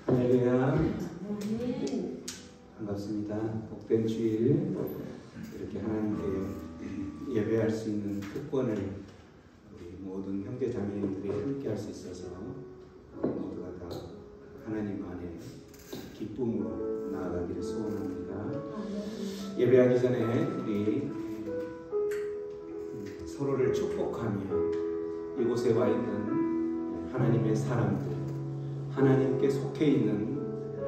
할렐루야. 반갑습니다. 복된 주일 이렇게 하나님께 예배할 수 있는 특권을 우리 모든 형제 자매님들이 함께 할 수 있어서 모두가 다 하나님 안에 기쁨으로 나아가기를 소원합니다. 예배하기 전에 우리 서로를 축복하며 이곳에 와 있는 하나님의 사람들, 하나님께 속해 있는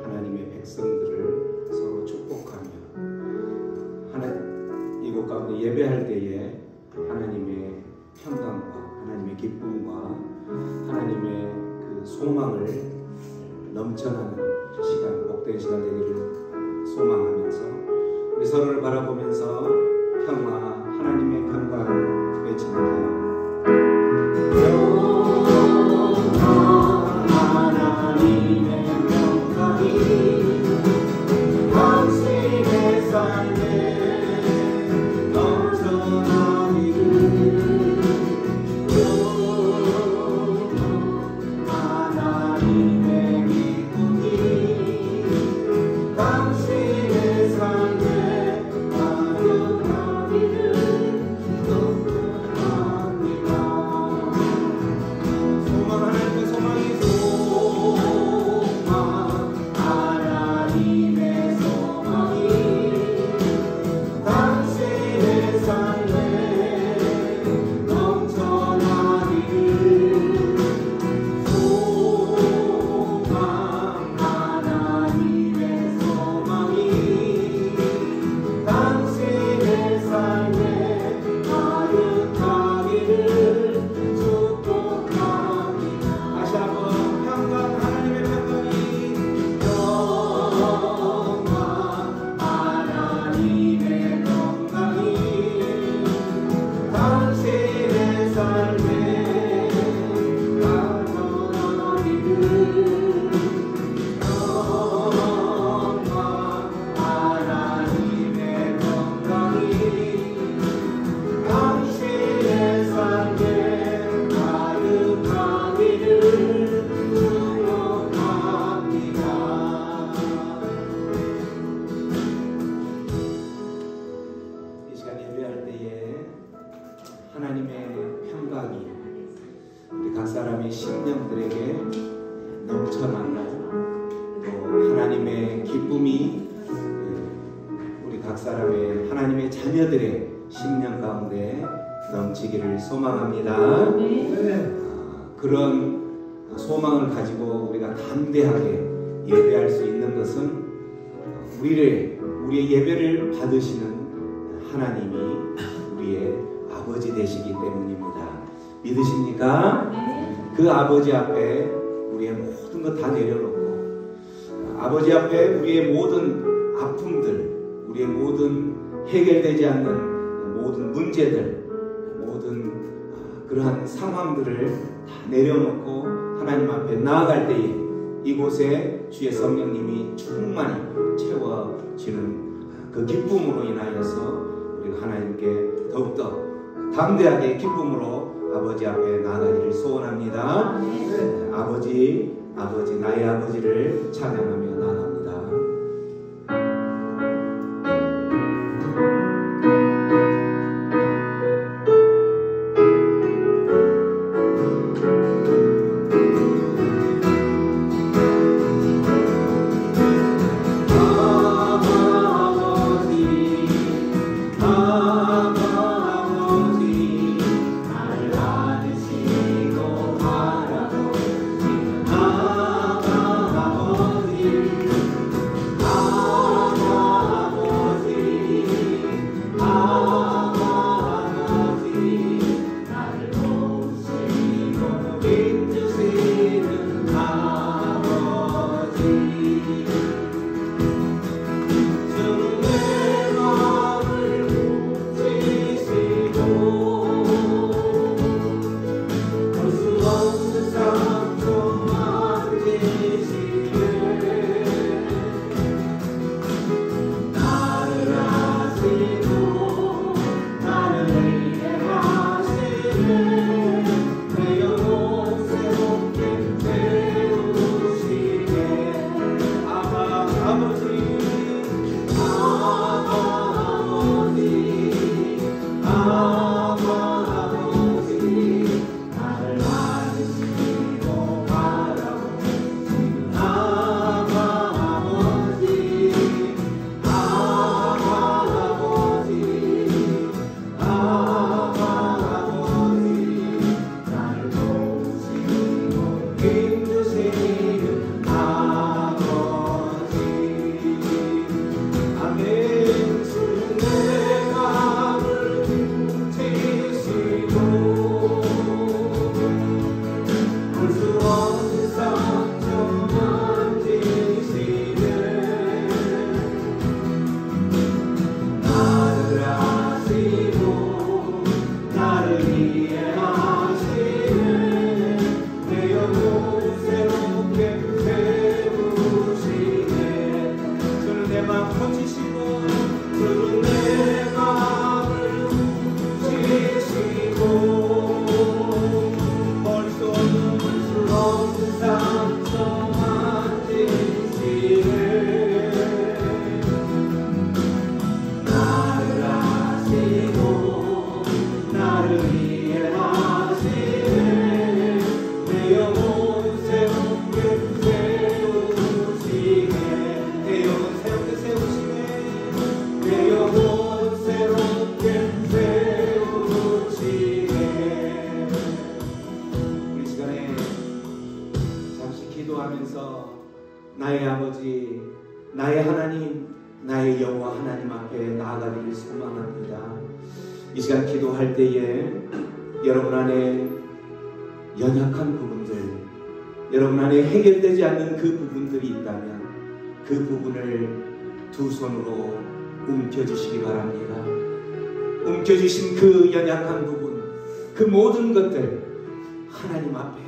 하나님의 백성들을 서로 축복하며 이곳 가운데 예배할 때에 하나님의 평강과 하나님의 기쁨과 하나님의 그 소망을 넘쳐나는 시간, 복된 시간 되기를 소망하면서 우리 서로를 바라보면서 평화, 하나님의 평강을 외칩니다. 소망합니다. 그런 소망을 가지고 우리가 담대하게 예배할 수 있는 것은 우리의 예배를 받으시는 하나님이 우리의 아버지 되시기 때문입니다. 믿으십니까? 그 아버지 앞에 우리의 모든 것 다 내려놓고 아버지 앞에 우리의 모든 아픔들, 우리의 모든 해결되지 않는 모든 문제들, 모든 그러한 상황들을 다 내려놓고 하나님 앞에 나아갈 때에 이곳에 주의 성령님이 충만히 채워지는 그 기쁨으로 인하여서 우리가 하나님께 더욱더 담대하게 기쁨으로 아버지 앞에 나아가기를 소원합니다. 아버지, 나의 아버지를 찬양하며 나아갑니다. 아버지 나의 아버지, 나의 하나님, 나의 여호와 하나님 앞에 나아가기를 소망합니다. 이 시간 기도할 때에 여러분 안에 연약한 부분들, 여러분 안에 해결되지 않는 그 부분들이 있다면 그 부분을 두 손으로 움켜주시기 바랍니다. 움켜주신 그 연약한 부분, 그 모든 것들 하나님 앞에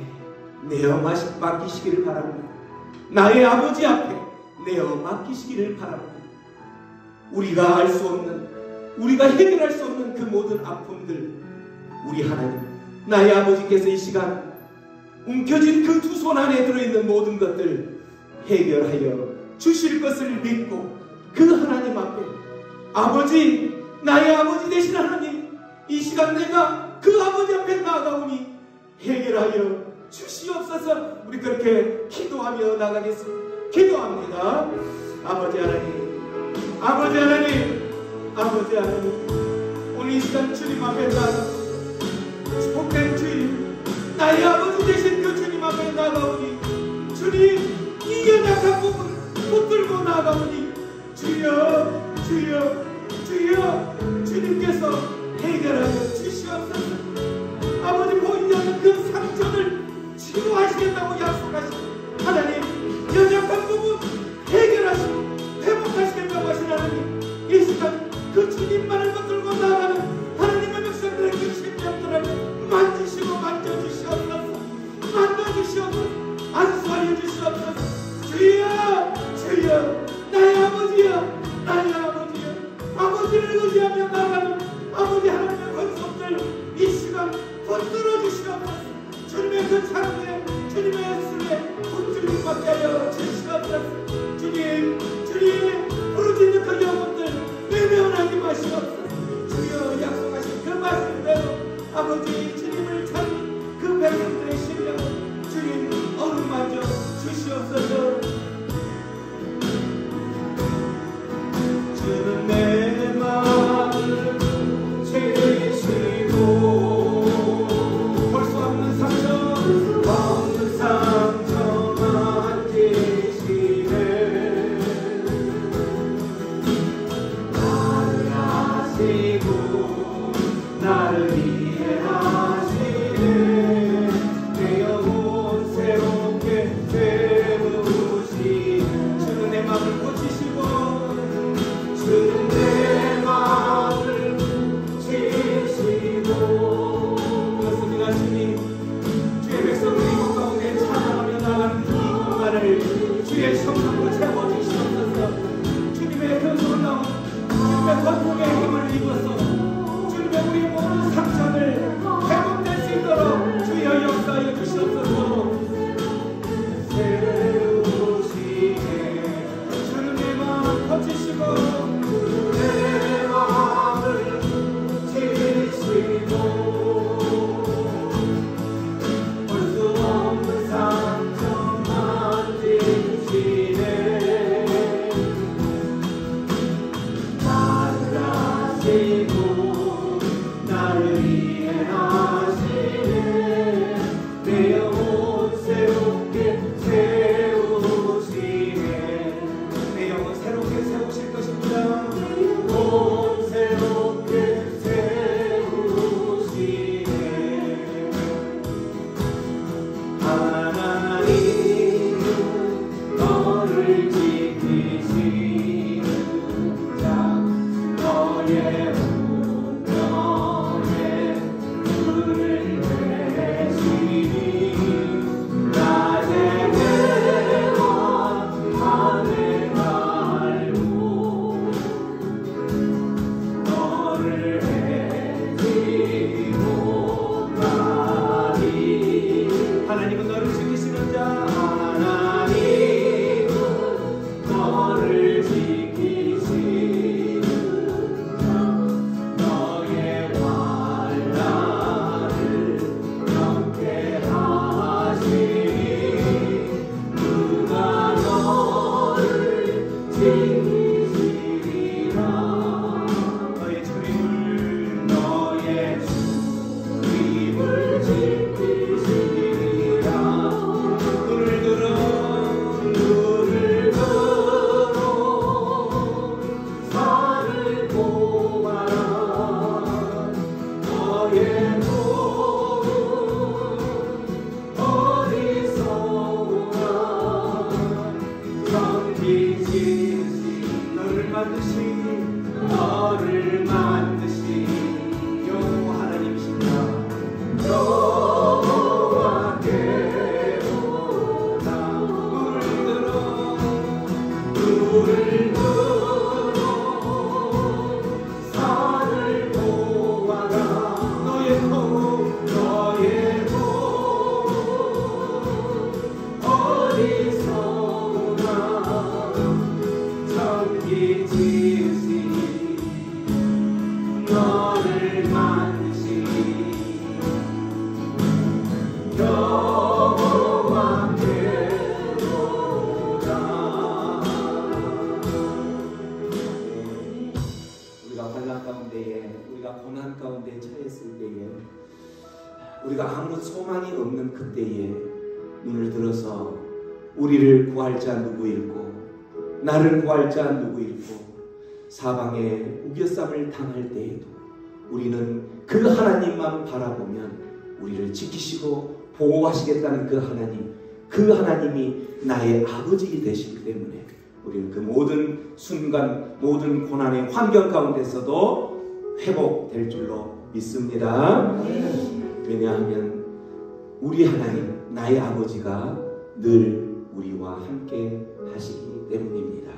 내어 맡기시기를 바랍니다. 나의 아버지 앞에 내어 맡기시기를 바랍니다. 우리가 알 수 없는, 우리가 해결할 수 없는 그 모든 아픔들, 우리 하나님, 나의 아버지께서 이 시간 움켜진 그 두 손 안에 들어있는 모든 것들 해결하여 주실 것을 믿고 그 하나님 앞에, 아버지, 나의 아버지 되신 하나님, 이 시간 내가 그 아버지 앞에 나아가오니 해결하여 주시옵소서. 우리 그렇게 기도하며 나가겠습니다. 기도합니다. 아버지 하나님, 아버지 하나님, 아버지 하나님, 오늘 이 시간 주님 앞에 나아가고 복된 주님, 나의 아버지 되신 그 주님 앞에 나아가오니 주님, 이 연약한 부분 붙들고 나아가오니 주여, 주여, 주여, 주님께서 해결하여 주시옵소서. 아버지 보이지 않는 그 상처를 치유하시겠다고 약속하신 하나님, 연약한 부분 해결하시고 회복하시겠다고 하신 하나님, 이 시간 그 주님만을 붙들고 나아가는 하나님의 백성들의 그 심령들을 만지시고 만져주시옵소서. 만져주시옵소서. 안수하여 주시옵소서. 주여, 주여, 나의 아버지여, 나의 아버지여, 아버지를 의지하며 나아가는 아버지 하나님의 권속들 이 시간 붙들어 주시옵소서. 주님의 그 창에, 주님의 술에 붙들림 받게 하여 주시옵소서. 주님, 주님, 부르짖는 그 영혼들 외면하지 마시옵소서. 주여, 약속하신 그 말씀대로 아버지 주님을 찾는 그 백성들의 심령을 주님 어루만져 주시옵소서. 주는 내 마음을 채시고 볼 수 없는 상처, 없는 상처 만지시네. 나를 아시고 나를 이해하시네. 내 영혼 새롭게 세우시네. 주는 내 마음을 고치시고 주는 내 마음을 치시고. 그렇습니다. 주님, 주의 백성들이 이 가운데 찬양하며 나가는 이 공간을 주의 성령으로 채워주시옵소서. 주님의 그 놀라운 주님의 권능의 힘을 입어서 주님의 우리 모든 상처를 회복될 수 있도록 주여 역사하여 주시옵소서. 세우시네. 주는 내 마음을 고치시고 내 마음을 치시고 볼 수 없는 상처 만지시네. 나를 아시고 나를 이해하시네. 내 영혼 새롭게 세우시네. 내 영혼 새롭게 세우실 것입니다. 영혼 새롭게 세우시네. 하나님은 너를 지키시는 자, 너의 운명에 불을 내시니 낮에 내와 밤에 갈고 너를 해지 못하리. 하나님은 너를 지키시는 자, 하나님은 너를 만드신 여호와 하나님이십니다. 여호와께로다. 물을 들어 산을 보아라. 너의 복 어디서 오나. 전기 지으신 너를 만드신 여호와께로다. 우리가 환난 가운데에, 우리가 고난 가운데 처했을 때에, 우리가 아무런 소망이 없는 그때에 눈을 들어서 우리를 구할 자 누구일꼬, 나를 구할 자 누구일꼬, 사방에 우겨쌈을 당할 때에도 우리는 그 하나님만 바라보면 우리를 지키시고 보호하시겠다는 그 하나님, 그 하나님이 나의 아버지 되시기 때문에 우리는 그 모든 순간, 모든 고난의 환경 가운데서도 회복될 줄로 믿습니다. 왜냐하면 우리 하나님, 나의 아버지가 늘 우리와 함께 하시기 때문입니다.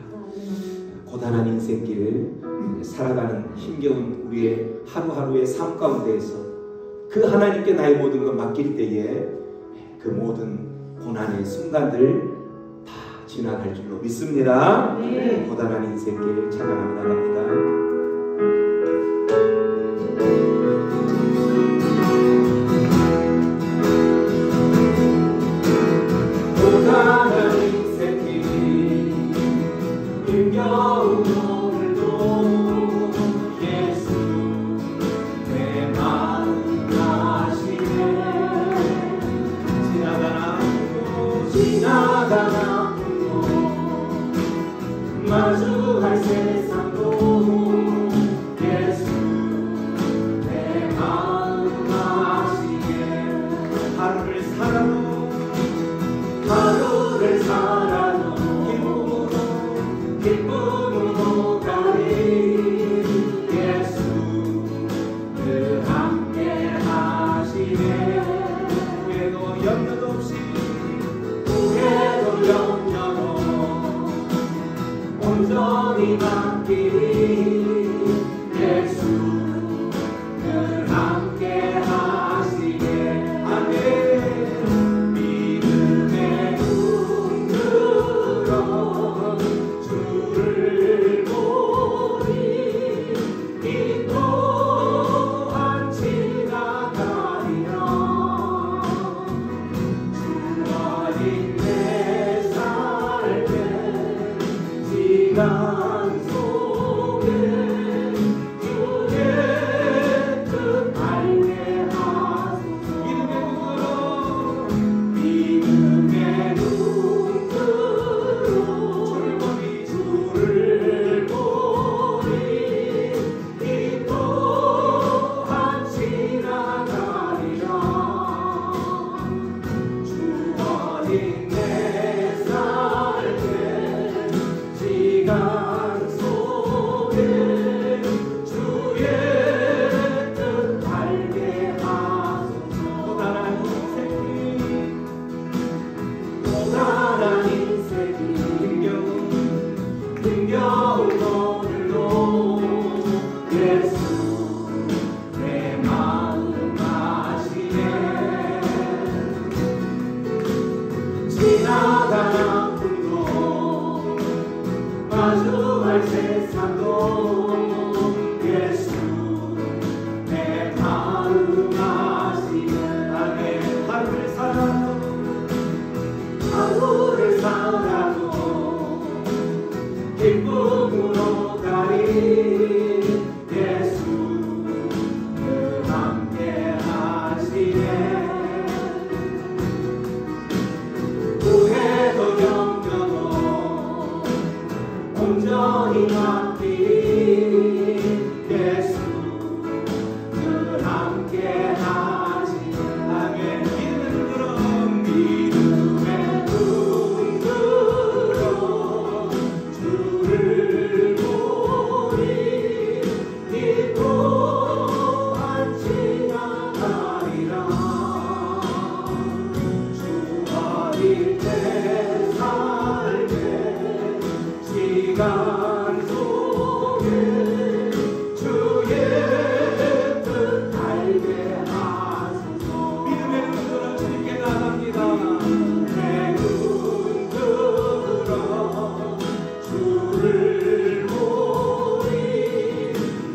고단한 인생길을 살아가는 힘겨운 우리의 하루하루의 삶 가운데에서 그 하나님께 나의 모든 것 맡길 때에 그 모든 고난의 순간들 다 지나갈 줄로 믿습니다. 고단한 인생길 찬양하며 나갑니다. 마주할 세상도 예수 내 마음 아시네. 하루를 살아도 기쁨으로 가리 예수 늘 함께 하시네. 후회도 염려도 없이 온전히 맡기리 예수 늘 함께 하시게. 아멘. 믿음의 눈 들어 주를 보니 이 또한 지나가리라. 주어진 내 삶에 시간 속에 주의 뜻 알게 하소서. 믿음의 눈 들어 주를 보니 이 또한 지나가리라. 주어진 내 삶에 시간 속에 주의 뜻 알게 하소서. 고단한 인생이 힘겨운 오늘도 예수 내 마음 아시네. 지나간 아픔도 마주할 세상도 예수 내 마음 아시네. 아멘. 하루를 살아도 기쁨으로 시간 속에 주의 뜻 알게 하소서. 믿음의 눈으로 주님께 나갑니다. 내 눈 들어 주를 보리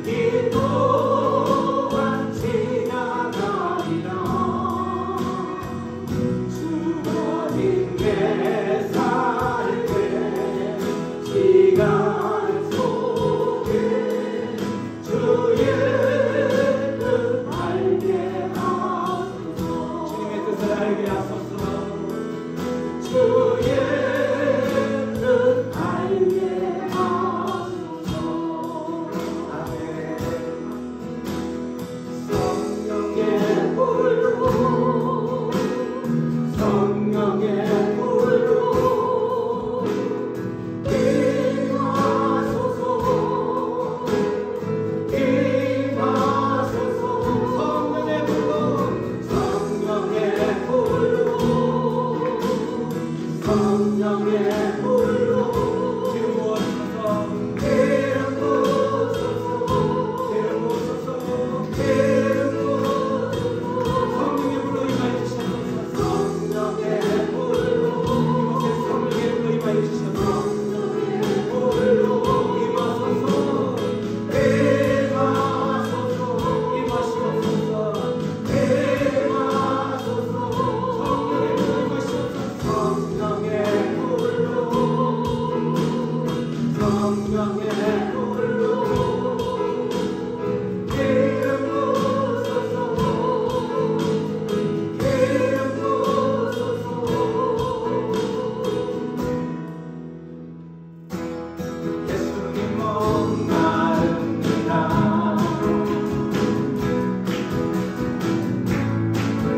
이 또한 지나가리라. 주어진 내 삶의 시간 속에 주의 뜻 알게 하소서. 주님의 뜻을 알게 하소서. 주의 뜻 알게 하소서. 아멘. 성령의 불로 성령의 불로 임하소서. 임하소서. 성령의 불로 성령의 불로 성령의 불로 기름 부어주소서. 기름 부으소서. 기름 부어주소서. 기름 부으소서. 성령의 불로 임하여 주시옵소서. 성령의 불로 이곳에 성령의 불로 임하여 주시옵소서. 성령의 불로 임하소서. 임하소서. 임하시옵소서. 임하소서. 성령의 불로 임하시옵소서. 성령의 불로 성령의 불로 기름 부으소서. 기름 부으소서. 예수님 목마릅니다.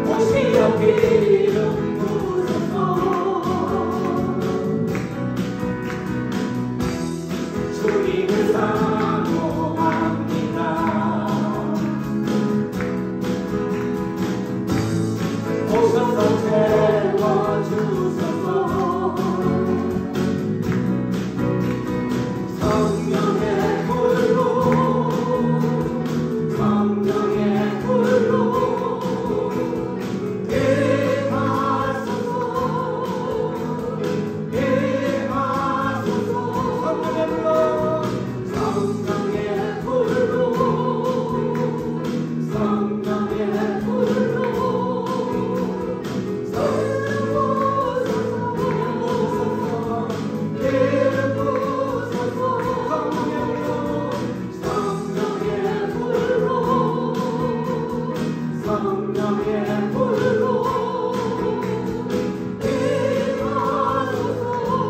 오시어 기름 부으소서. 주님을 사모합니다. 오셔서 채워주소서. 성령의 불로 성령의 불로 임하소서. 임하소서. 성령의 불로 성령의 불로 성령의 불로 임하소서.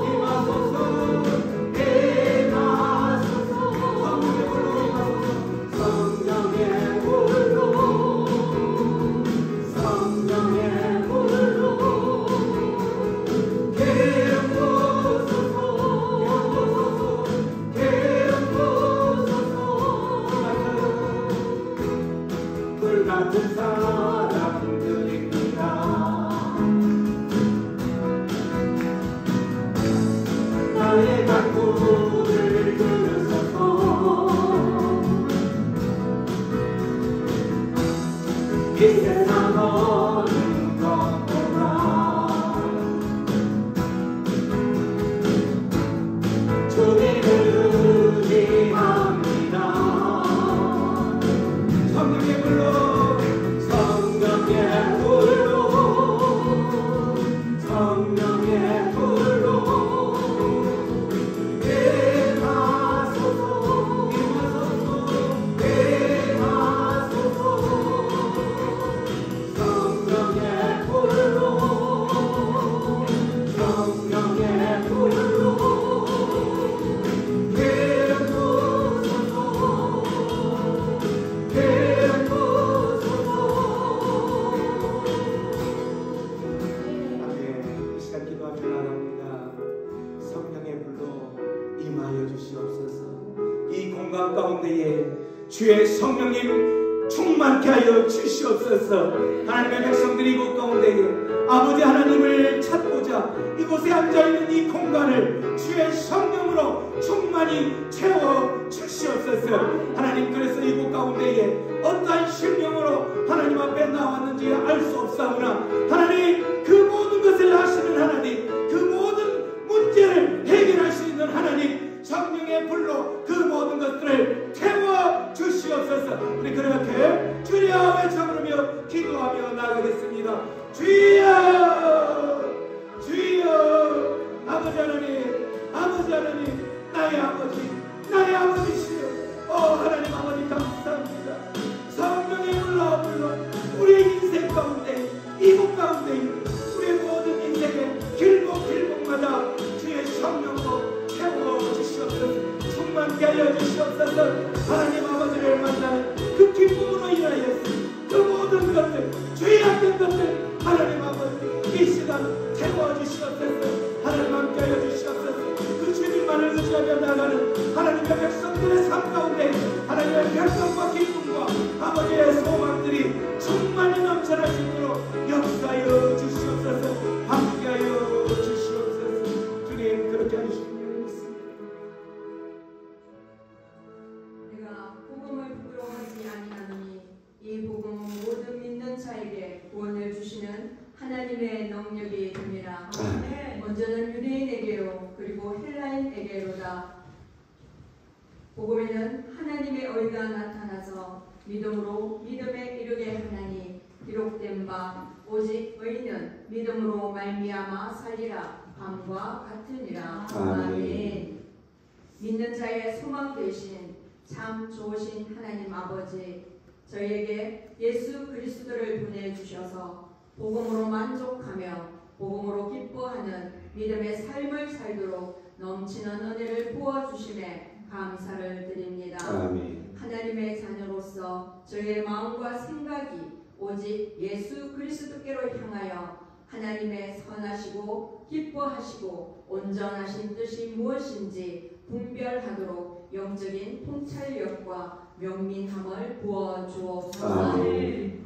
임하소서. 성령의 불로 성령의 불로 기름 부으소서. 기름 부으소서. 불같은 사람들입니다. 나의 간구를 들으소서. 이 세상 어느 것보다 주님을 의지합니다. 성령의 불로 성령의 불로 성령의 불로 임하소서. 임하소서. 성령의 불로 성령의 불로 기름 부으소서. 기름 부으소서. 아멘. 이 시간 기도하며 나갑니다. 성령의 불로 임하여 주시옵소서. 이 공간 가운데에 주의 성령님 충만케 하여 주시옵소서. 하나님의 백성들이 이곳 가운데에 아버지 하나님을 찾고자 이곳에 앉아있는 이 공간을 주의 성령으로 충만케 충만히 채워 주시옵소서. 하나님, 그래서 이곳 가운데에 어떠한 심령으로 하나님 앞에 나왔는지 알 수 없사오나 하나님, 그 모든 것을 아시는 하나님, 그 모든 문제를 해결할 수 있는 하나님, 성령의 불로 그 모든 것들을 태워 주시옵소서. 우리 그렇게 주여 외쳐 부르며 기도하며 나가겠습니다. 주여, 주여. 아버지 하나님, 아버지 하나님, 나의 아버지, 나의 아버지시여. 하나님 아버지, 감사합니다. 성령의 불로 우리의 인생 가운데, 이곳 가운데 우리의 모든 인생의 길목마다 주의 성령으로 채워주시옵소서. 충만케 하여 주시옵소서. 하나님 아버지를 만나는 그 기쁨으로 인하여서 그 모든 것들, 죄악된 것들, 하나님 아버지 이 시간 채워주시옵소서. 하나님 함께 하여 주시옵소서. 그 주님만을 의지하며 나가는 하나님의 백성들의 삶 가운데 하나님의 평강과 기쁨과 아버지의 소망들이 충만히 넘쳐날 수 있도록 역사하여 주시옵소서. 함께하여 주시옵소서. 주님, 그렇게 하시기를 믿습니다. 내가 복음을 부끄러워하지 아니하노니 이 복음은 모든 믿는 자에게 구원을 주시는 하나님의 능력이 됩니다. 먼저는 유대인에게요, 그리고 헬라인에게로다. 복음에는 하나님의 의가 나타나서 믿음으로 믿음에 이르게 하나니 기록된 바 오직 의인은 믿음으로 말미암아 살리라 함과 같으니라. 아멘. 믿는 자의 소망 되신 참 좋으신 하나님 아버지, 저희에게 예수 그리스도를 보내주셔서 복음으로 만족하며 복음으로 기뻐하는 믿음의 삶을 살도록 넘치는 은혜를 부어주심에 감사를 드립니다. 아멘. 하나님의 자녀로서 저희의 마음과 생각이 오직 예수 그리스도께로 향하여 하나님의 선하시고 기뻐하시고 온전하신 뜻이 무엇인지 분별하도록 영적인 통찰력과 명민함을 부어주옵소서.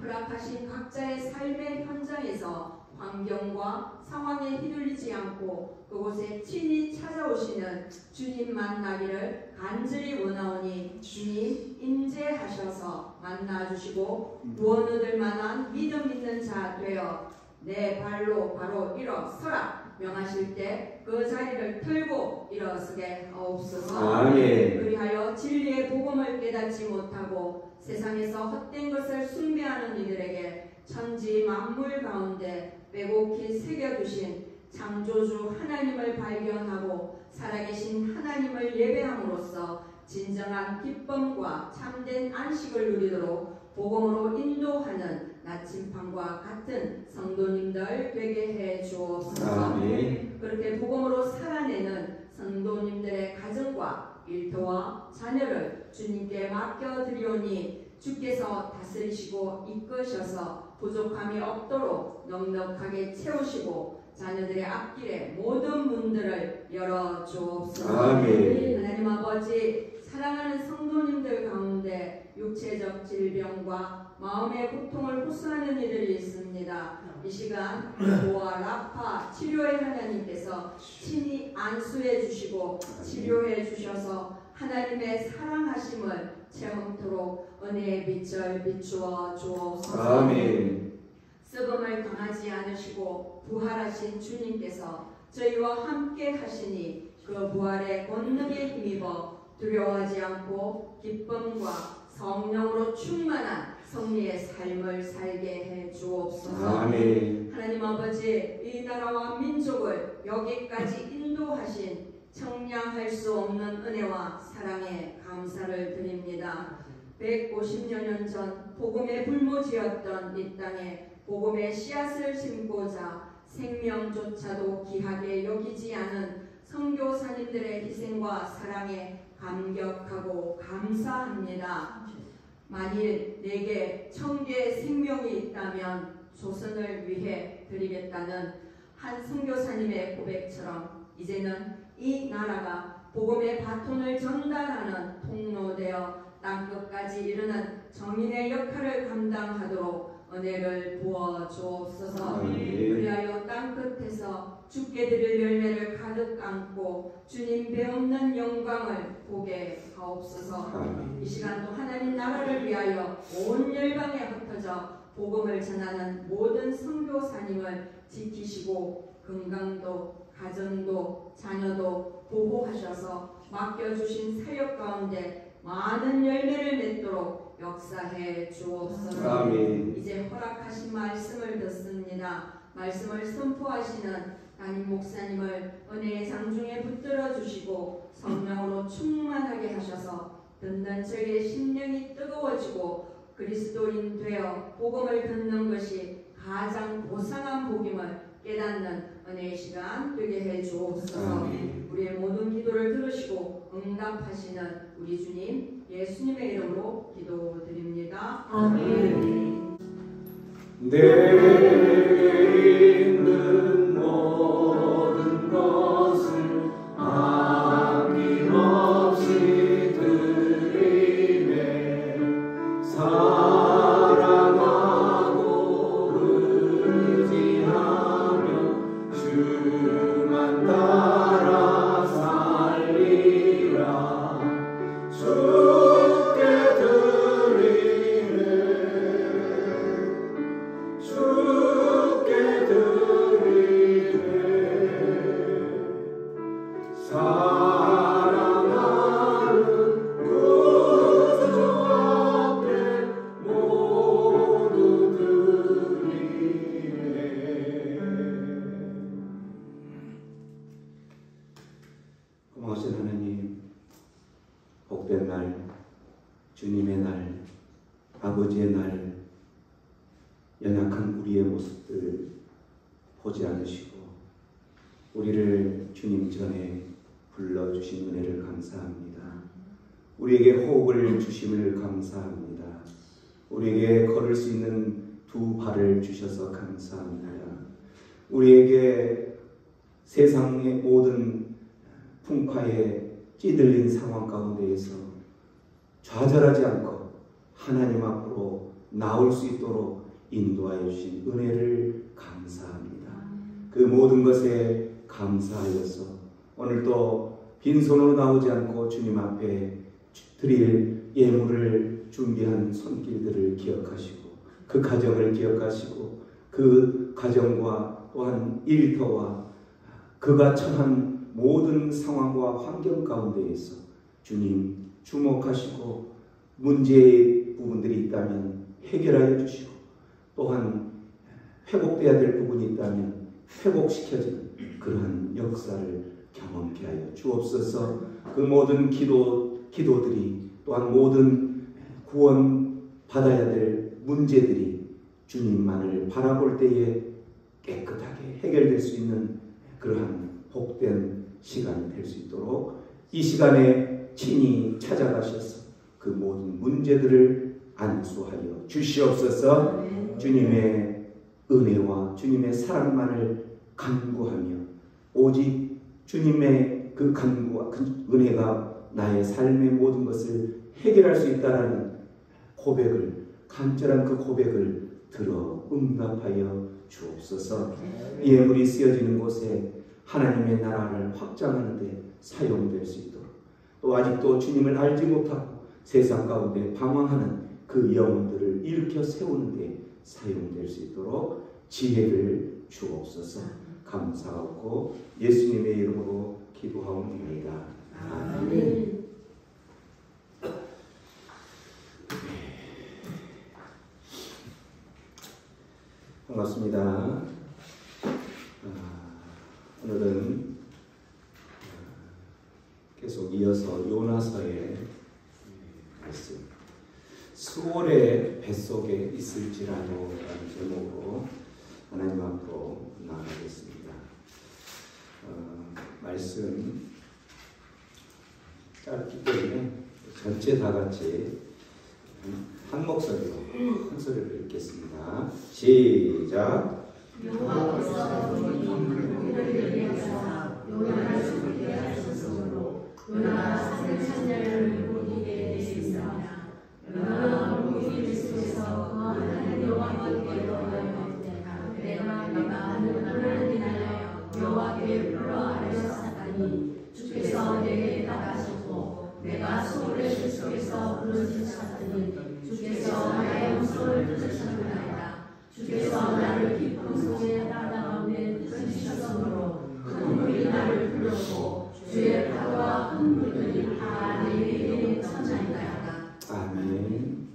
허락하신 각자의 삶의 현장에서 환경과 상황에 휘둘리지 않고 그곳에 친히 찾아오시는 주님 만나기를 간절히 원하오니 주님 인재하셔서 만나주시고 구원 얻을 만한 믿음 있는 자 되어 내 발로 바로 일어서라 명하실 때 그 자리를 틀고 일어서게 하옵소서. 아멘. 그리하여 진리의 복음을 깨닫지 못하고 세상에서 헛된 것을 숭배하는 이들에게 천지 만물 가운데 빼곡히 새겨두신 창조주 하나님을 발견하고 살아계신 하나님을 예배함으로써 진정한 기쁨과 참된 안식을 누리도록 복음으로 인도하는 나침반과 같은 성도님들 되게 해 주옵소서. 아멘. 그렇게 복음으로 살아내는 성도님들의 가정과 일터와 자녀를 주님께 맡겨드리오니 주께서 다스리시고 이끄셔서 부족함이 없도록 넉넉하게 채우시고 자녀들의 앞길에 모든 문들을 열어주옵소서. 아멘. 하나님 아버지, 사랑하는 성도님들 가운데 육체적 질병과 마음의 고통을 호소하는 이들이 있습니다. 이 시간 보아 라파 치료의 하나님께서 친히 안수해 주시고 치료해 주셔서 하나님의 사랑하심을 체험토록 은혜의 빛을 비추어 주옵소서. 아멘. 썩음을 당하지 않으시고 부활하신 주님께서 저희와 함께 하시니 그 부활의 권능에 힘입어 두려워하지 않고 기쁨과 성령으로 충만한 성리의 삶을 살게 해 주옵소서. 아멘. 하나님 아버지, 이 나라와 민족을 여기까지 인도하신 청량할 수 없는 은혜와 사랑에 감사를 드립니다. 150여 년 전 복음의 불모지였던 이 땅에 복음의 씨앗을 심고자 생명조차도 귀하게 여기지 않은 선교사님들의 희생과 사랑에 감격하고 감사합니다. 만일 내게 1000개의 생명이 있다면 조선을 위해 드리겠다는 한 선교사님의 고백처럼 이제는 이 나라가 복음의 바톤을 전달하는 통로되어 땅끝까지 이르는 정인의 역할을 감당하도록 은혜를 부어 주옵소서. 아멘. 그리하여 땅끝에서 주께 드릴 열매를 가득 안고 주님 배없는 영광을 보게 하옵소서. 아멘. 이 시간 또 하나님 나라를 위하여 온 열방에 흩어져 복음을 전하는 모든 선교사님을 지키시고 건강도 가정도 자녀도 보호하셔서 맡겨주신 사역 가운데 많은 열매를 맺도록 역사해 주옵소서. 아멘. 이제 허락하신 말씀을 듣습니다. 말씀을 선포하시는 담임 목사님을 은혜의 장중에 붙들어 주시고 성령으로 충만하게 하셔서 듣는 저의 심령이 뜨거워지고 그리스도인 되어 복음을 듣는 것이 가장 보상한 복임을 깨닫는 은혜의 시간 되게 해 주옵소서. 아멘. 우리의 모든 기도를 들으시고 응답하시는 우리 주님 예수님의 이름으로 기도드립니다. 아멘. 내 있는 모든 것을 아낌없이 드리네. 사랑하고 의지하며 주만 따라 살리라. 주께 드리네. 주께 드리네. 사랑하는 구주 앞에 모두 드리네. 고마우신 하나님, 복된 날, 주님의 날, 아버지의 날, 연약한 우리의 모습들 보지 않으시고 우리를 주님 전에 불러주신 은혜를 감사합니다. 우리에게 호흡을 주심을 감사합니다. 우리에게 걸을 수 있는 두 발을 주셔서 감사합니다. 우리에게 세상의 모든 풍파에 찌들린 상황 가운데에서 좌절하지 않고 하나님 앞으로 나올 수 있도록 인도하여 주신 은혜를 감사합니다. 그 모든 것에 감사하여서 오늘도 빈손으로 나오지 않고 주님 앞에 드릴 예물을 준비한 손길들을 기억하시고 그 가정을 기억하시고 그 가정과 또한 일터와 그가 처한 모든 상황과 환경 가운데에서 주님 주목하시고 문제의 부분들이 있다면 해결하여 주시고 또한 회복돼야 될 부분이 있다면 회복시켜주는 그러한 역사를 경험케 하여 주옵소서. 그 모든 기도들이 또한 모든 구원 받아야 될 문제들이 주님만을 바라볼 때에 깨끗하게 해결될 수 있는 그러한 복된 시간이 될 수 있도록 이 시간에 친히 찾아가셔서 그 모든 문제들을 안수하여 주시옵소서. 주님의 은혜와 주님의 사랑만을 간구하며 오직 주님의 그 간구와 그 은혜가 나의 삶의 모든 것을 해결할 수 있다는 고백을, 간절한 그 고백을 들어 응답하여 주옵소서. 예물이 쓰여지는 곳에 하나님의 나라를 확장하는 데 사용될 수 있도록, 또 아직도 주님을 알지 못하고 세상 가운데 방황하는 그 영혼들을 일으켜 세우는 데 사용될 수 있도록 지혜를 주옵소서. 감사하고 예수님의 이름으로 기도하옵나이다. 아멘. 반갑습니다. 오늘은 계속 이어서 요나서의 말씀, 수월의 뱃속에 있을지라도 라는 제목으로 하나님 앞으로 나아가겠습니다. 말씀 짧기 때문에 전체 다 같이 한 목소리로 한 소리를 읽겠습니다. 시작. 여호와께서 우리를 위하사 요나를 죽게 하셨으므로 요나가 산을 찬자를 못 이기게 되었습니다. 요나가 물고기 뱃속에서 하나님 여호와께 주께서 부르짖으셨더니 주께서 나의 음성을 들으셨나이다. 주께서 나를 깊은 속에 바다 가운데 던지셨으므로 큰 물이 나를 불렀고 주의 파도와 큰 물들이 다 내게 쳤나이다. 아멘.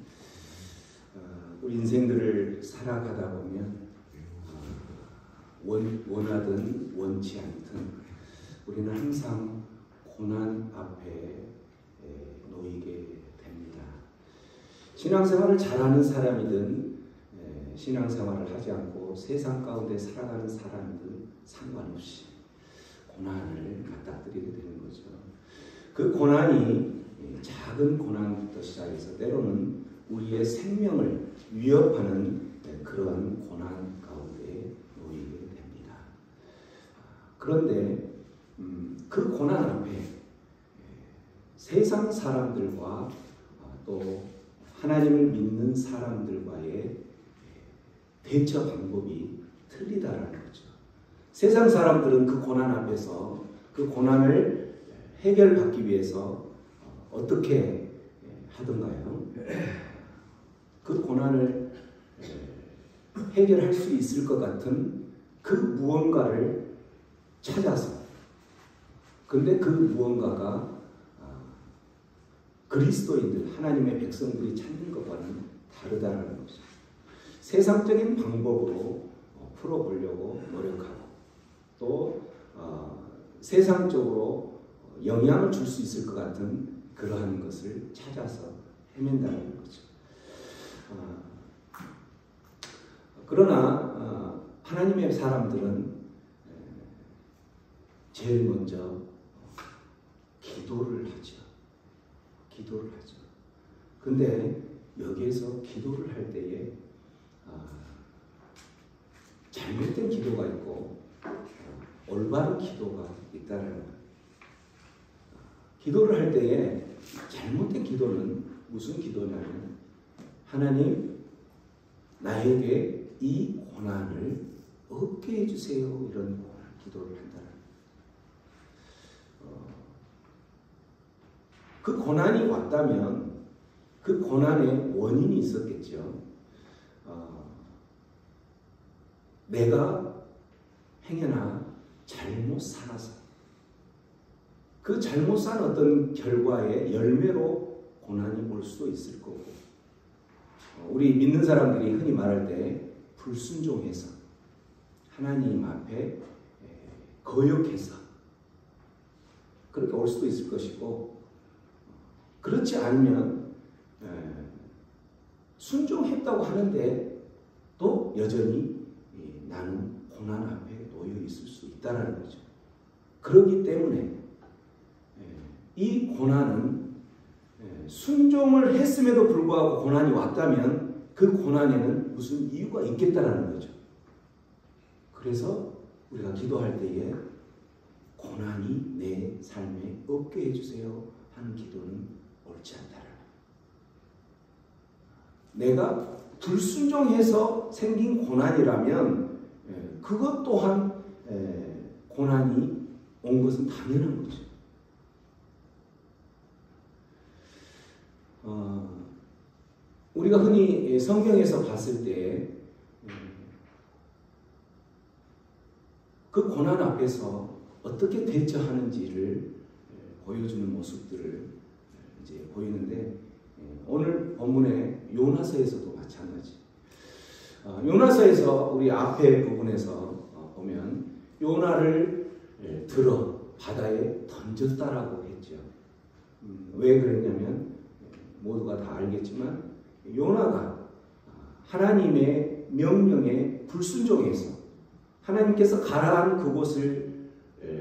우리 인생들을 살아가다 보면 원하든 원치 않든 우리는 항상 고난 앞에 놓이게 됩니다. 신앙생활을 잘하는 사람이든 신앙생활을 하지 않고 세상 가운데 살아가는 사람이든 상관없이 고난을 맞닥뜨리게 되는 거죠. 그 고난이 작은 고난부터 시작해서 때로는 우리의 생명을 위협하는 그런 고난 가운데 놓이게 됩니다. 그런데 그 고난 앞에 세상 사람들과 또 하나님을 믿는 사람들과의 대처 방법이 틀리다라는 거죠. 세상 사람들은 그 고난 앞에서 그 고난을 해결받기 위해서 어떻게 하던가요? 그 고난을 해결할 수 있을 것 같은 그 무언가를 찾아서, 근데 그 무언가가 그리스도인들, 하나님의 백성들이 찾는 것과는 다르다는 거죠. 세상적인 방법으로 풀어보려고 노력하고 또 세상적으로 영향을 줄 수 있을 것 같은 그러한 것을 찾아서 헤맨다는 거죠. 그러나 하나님의 사람들은 제일 먼저 기도를 하죠. 기도를 하죠. 근데 여기에서 기도를 할 때에 잘못된 기도가 있고 올바른 기도가 있다는 거예요. 기도를 할 때에 잘못된 기도는 무슨 기도냐면 하나님 나에게 이 고난을 없게 해주세요 이런 기도를 한다는 거예요. 그 고난이 왔다면 그 고난의 원인이 있었겠죠. 내가 행여나 잘못 살아서 그 잘못 산 어떤 결과의 열매로 고난이 올 수도 있을 거고, 우리 믿는 사람들이 흔히 말할 때 불순종해서 하나님 앞에 거역해서 그렇게 올 수도 있을 것이고, 그렇지 않으면 순종했다고 하는데 또 여전히 나는 고난 앞에 놓여 있을 수 있다는 거죠. 그렇기 때문에 이 고난은 순종을 했음에도 불구하고 고난이 왔다면 그 고난에는 무슨 이유가 있겠다라는 거죠. 그래서 우리가 기도할 때에 고난이 내 삶에 없게 해주세요 하는 기도는 옳지 않다라는 거예요. 내가 불순종해서 생긴 고난이라면 그것 또한 고난이 온 것은 당연한 거죠. 우리가 흔히 성경에서 봤을 때 그 고난 앞에서 어떻게 대처하는지를 보여주는 모습들을 이제 보이는데, 오늘 본문의 요나서에서도 마찬가지. 요나서에서 우리 앞에 부분에서 보면 요나를 들어 바다에 던졌다라고 했죠. 왜 그랬냐면 모두가 다 알겠지만 요나가 하나님의 명령에 불순종해서 하나님께서 가라한 그곳을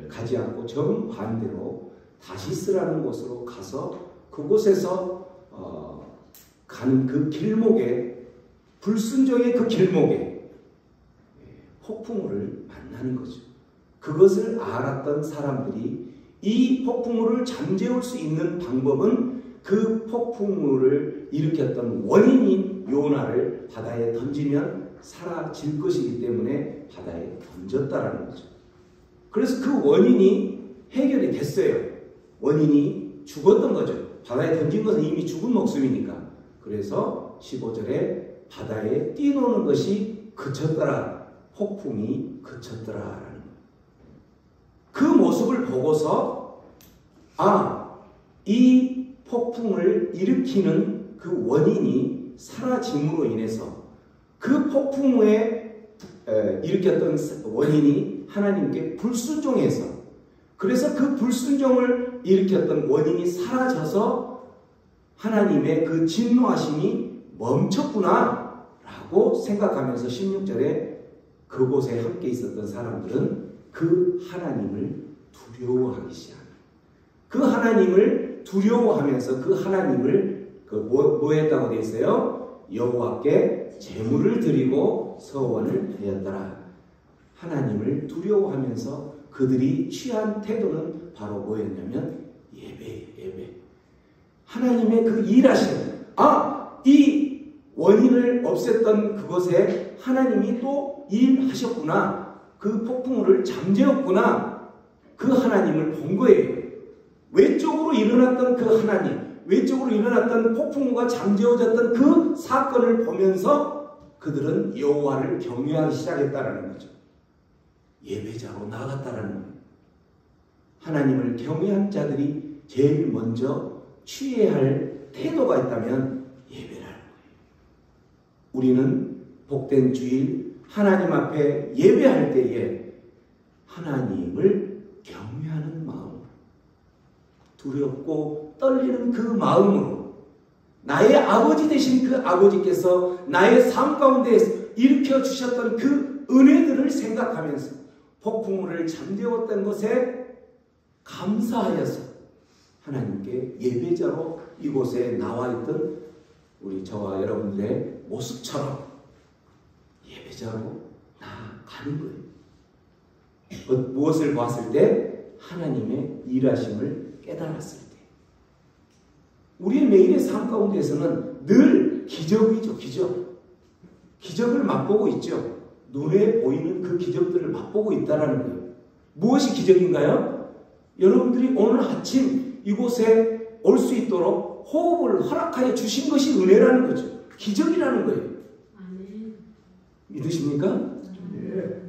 가지 않고 정반대로 다시스라는 곳으로 가서 그곳에서 가는 그 길목에, 불순종의 그 길목에 폭풍우를 만나는 거죠. 그것을 알았던 사람들이 이 폭풍우를 잠재울 수 있는 방법은 그 폭풍우를 일으켰던 원인인 요나를 바다에 던지면 사라질 것이기 때문에 바다에 던졌다라는 거죠. 그래서 그 원인이 해결이 됐어요. 원인이 죽었던 거죠. 바다에 던진 것은 이미 죽은 목숨이니까. 그래서 15절에 바다에 뛰노는 것이 그쳤더라. 폭풍이 그쳤더라라는 거예요. 그 모습을 보고서 이 폭풍을 일으키는 그 원인이 사라짐으로 인해서 그 폭풍에 일으켰던 원인이 하나님께 불순종해서, 그래서 그 불순종을 일으켰던 원인이 사라져서 하나님의 그 진노하심이 멈췄구나 라고 생각하면서 16절에 그곳에 함께 있었던 사람들은 그 하나님을 두려워하기 시작합니다. 그 하나님을 두려워하면서 그 하나님을 뭐 했다고 되어 있어요? 여호와께 제물을 드리고 서원을 하였더라. 하나님을 두려워하면서 그들이 취한 태도는 바로 뭐였냐면 예배예요. 예배. 하나님의 그 일하심, 이 원인을 없앴던 그것에 하나님이 또 일하셨구나, 그 폭풍우를 잠재웠구나, 그 하나님을 본 거예요. 외적으로 일어났던 그 하나님, 외적으로 일어났던 폭풍우가 잠재워졌던 그 사건을 보면서 그들은 여호와를 경외하기 시작했다라는 거죠. 예배자로 나아갔다라는 거예요. 하나님을 경외한 자들이 제일 먼저 취해야 할 태도가 있다면 예배라는 거예요. 우리는 복된 주일 하나님 앞에 예배할 때에 하나님을 경외하는 마음, 두렵고 떨리는 그 마음으로 나의 아버지 되신 그 아버지께서 나의 삶 가운데 일으켜 주셨던 그 은혜들을 생각하면서 폭풍우를 잠재웠던 것에 감사하여서 하나님께 예배자로 이곳에 나와 있던 우리 저와 여러분들의 모습처럼 예배자로 나아가는 거예요. 무엇을 봤을 때? 하나님의 일하심을 깨달았을 때. 우리의 매일의 삶 가운데에서는 늘 기적이죠. 기적을 맛보고 있죠. 눈에 보이는 그 기적들을 맛보고 있다는 거예요. 무엇이 기적인가요? 여러분들이 오늘 아침 이곳에 올 수 있도록 호흡을 허락하여 주신 것이 은혜라는 거죠. 기적이라는 거예요. 믿으십니까? 네.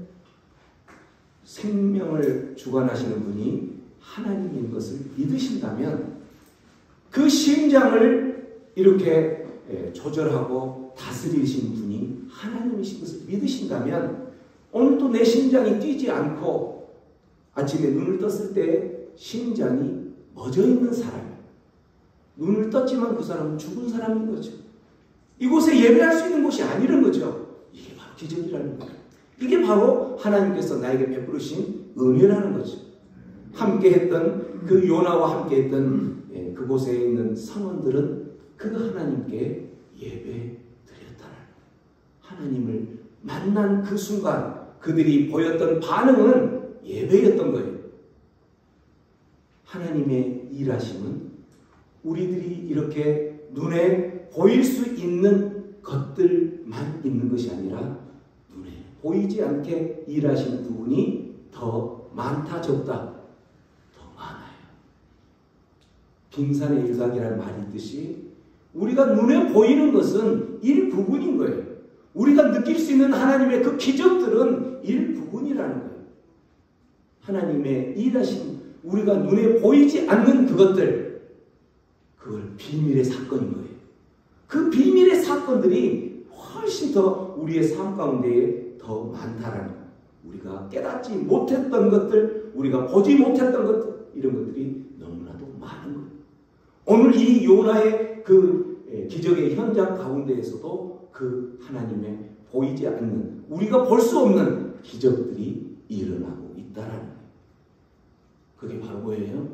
생명을 주관하시는 분이 하나님인 것을 믿으신다면 그 심장을 이렇게 조절하고 다스리신 분이 하나님이신 것을 믿으신다면 오늘도 내 심장이 뛰지 않고 아침에 눈을 떴을 때 심장이 멎어 있는 사람이에요. 눈을 떴지만 그 사람은 죽은 사람인 거죠. 이곳에 예배할 수 있는 곳이 아니라는 거죠. 이게 바로 기적이라는 거예요. 이게 바로 하나님께서 나에게 베푸르신 은혜라는 거죠. 함께했던 그 요나와 함께했던 그곳에 있는 선원들은 그 하나님께 예배드렸다는 하나님을 만난 그 순간 그들이 보였던 반응은 예배였던 거예요. 하나님의 일하심은 우리들이 이렇게 눈에 보일 수 있는 것들만 있는 것이 아니라 눈에 보이지 않게 일하시는 부분이 더 많다 적다? 더 많아요. 빙산의 일각이라는 말이 있듯이 우리가 눈에 보이는 것은 일부분인 거예요. 우리가 느낄 수 있는 하나님의 그 기적들은 일부분이라는 거예요. 하나님의 일하신 우리가 눈에 보이지 않는 그것들, 그걸 비밀의 사건인 거예요. 그 비밀의 사건들이 훨씬 더 우리의 삶 가운데에 더 많다라는 거예요. 우리가 깨닫지 못했던 것들, 우리가 보지 못했던 것들, 이런 것들이 너무나도 많은 거예요. 오늘 이 요나의 그 기적의 현장 가운데에서도 그 하나님의 보이지 않는, 우리가 볼 수 없는 기적들이 일어나고 있다라는 거예요. 그게 바로 뭐예요?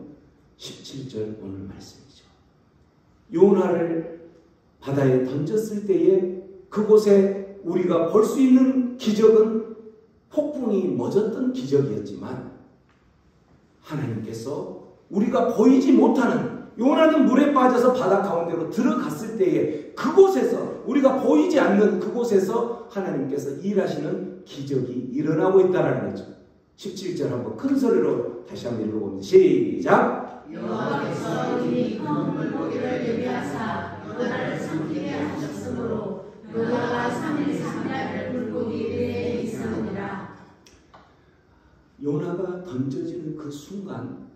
17절 오늘 말씀이죠. 요나를 바다에 던졌을 때에 그곳에 우리가 볼 수 있는 기적은 폭풍이 멎었던 기적이었지만 하나님께서 우리가 보이지 못하는, 요나는 물에 빠져서 바다 가운데로 들어갔을 때에 그곳에서, 우리가 보이지 않는 그곳에서 하나님께서 일하시는 기적이 일어나고 있다는 거죠. 17절 한번 큰 소리로 다시 한번 읽어봅니다. 시작! 여호와께서 이미 큰 물고기를 예비하사 요나를 삼키게 하셨으므로 요나가 3일 3일 물고기 배에 있었느니라. 요나가 던져지는 그 순간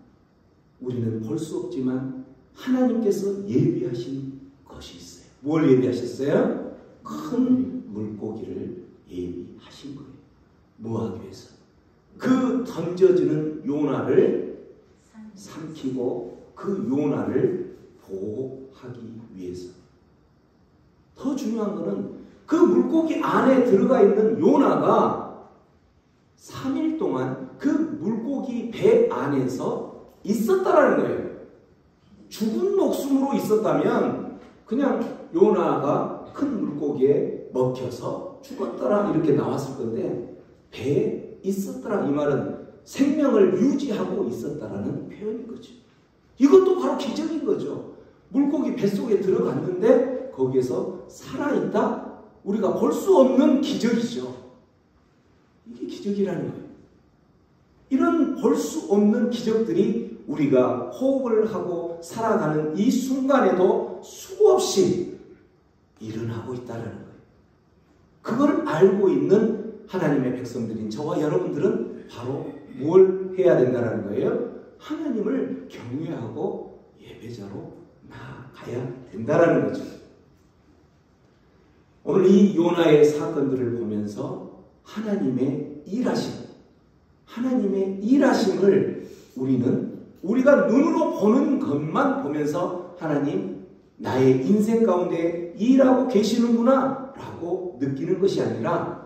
우리는 볼 수 없지만 하나님께서 예비하신 것이 있어요. 뭘 예비하셨어요? 큰 물고기를 예비하신 거예요. 뭐 하기 위해서? 그 던져지는 요나를 삼키고 그 요나를 보호하기 위해서. 더 중요한 것은 그 물고기 안에 들어가 있는 요나가 3일 동안 그 물고기 배 안에서 있었다라는 거예요. 죽은 목숨으로 있었다면 그냥 요나가 큰 물고기에 먹혀서 죽었더라 이렇게 나왔을 건데 배에 있었더라 이 말은 생명을 유지하고 있었다라는 표현인 거죠. 이것도 바로 기적인 거죠. 물고기 뱃속에 들어갔는데 거기에서 살아있다? 우리가 볼 수 없는 기적이죠. 이게 기적이라는 거예요. 이런 볼 수 없는 기적들이 우리가 호흡을 하고 살아가는 이 순간에도 수없이 일어나고 있다는 거예요. 그걸 알고 있는 하나님의 백성들인 저와 여러분들은 바로 뭘 해야 된다는 거예요? 하나님을 경외하고 예배자로 나아가야 된다는 거죠. 오늘 이 요나의 사건들을 보면서 하나님의 일하심을 우리가 눈으로 보는 것만 보면서 하나님 나의 인생 가운데 일하고 계시는구나 라고 느끼는 것이 아니라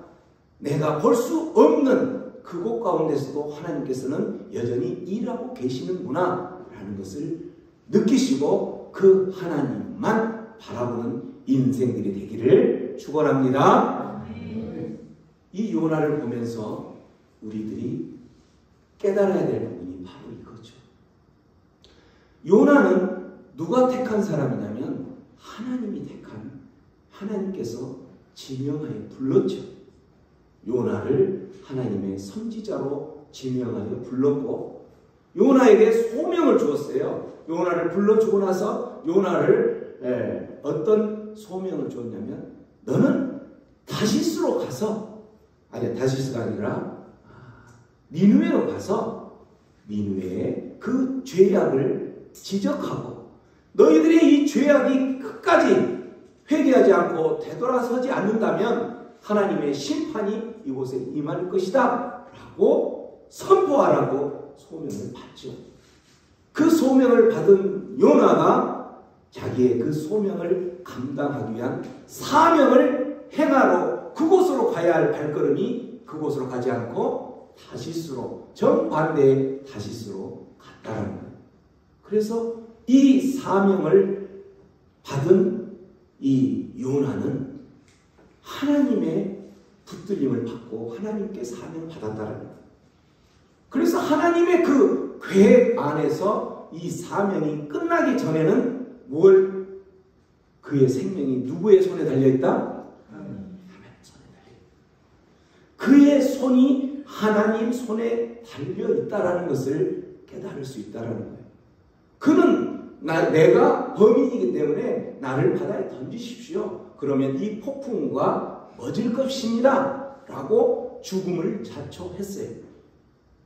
내가 볼 수 없는 그곳 가운데서도 하나님께서는 여전히 일하고 계시는구나 라는 것을 느끼시고 그 하나님만 바라보는 인생들이 되기를 축원합니다. 이 요나를 보면서 우리들이 깨달아야 될 부분이 바로 이거죠. 요나는 누가 택한 사람이냐면 하나님이 택한, 하나님께서 지명하여 불렀죠. 요나를 하나님의 선지자로 지명하여 불렀고 요나에게 소명을 주었어요. 요나를 불러주고 나서 요나를 어떤 소명을 줬냐면 너는 다시스로 가서, 아니 다시스가 아니라 니느웨로 가서 니느웨의 그 죄악을 지적하고 너희들의 이 죄악이 끝까지 회개하지 않고 되돌아서지 않는다면 하나님의 심판이 이곳에 임할 것이다 라고 선포하라고 소명을 받죠. 그 소명을 받은 요나가 자기의 그 소명을 감당하기 위한 사명을 행하러 그곳으로 가야 할 발걸음이 그곳으로 가지 않고 다시스로, 정반대의 다시스로 갔다는 거예요. 그래서 이 사명을 받은 이 요나는 하나님의 붙들림을 받고 하나님께 사명을 받았다는 거예요. 그래서 하나님의 그 계획 안에서 이 사명이 끝나기 전에는 그의 생명이 누구의 손에 달려있다? 하나님 손에 달려있다. 그의 손이 하나님 손에 달려있다라는 것을 깨달을 수 있다라는 거예요. 그는 내가 범인이기 때문에 나를 바다에 던지십시오. 그러면 이 폭풍과 멎을 것입니다 라고 죽음을 자초했어요.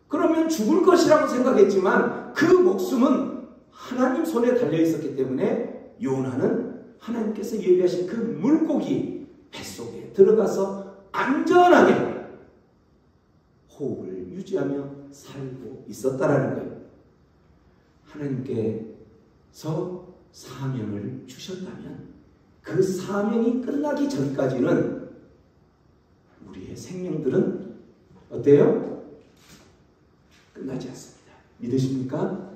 그러면 죽을 것이라고 생각했지만 그 목숨은 하나님 손에 달려있었기 때문에 요나는 하나님께서 예비하신 그 물고기 뱃속에 들어가서 안전하게 호흡을 유지하며 살고 있었다라는 거예요. 하나님께서 사명을 주셨다면 그 사명이 끝나기 전까지는 우리의 생명들은 어때요? 끝나지 않습니다. 믿으십니까?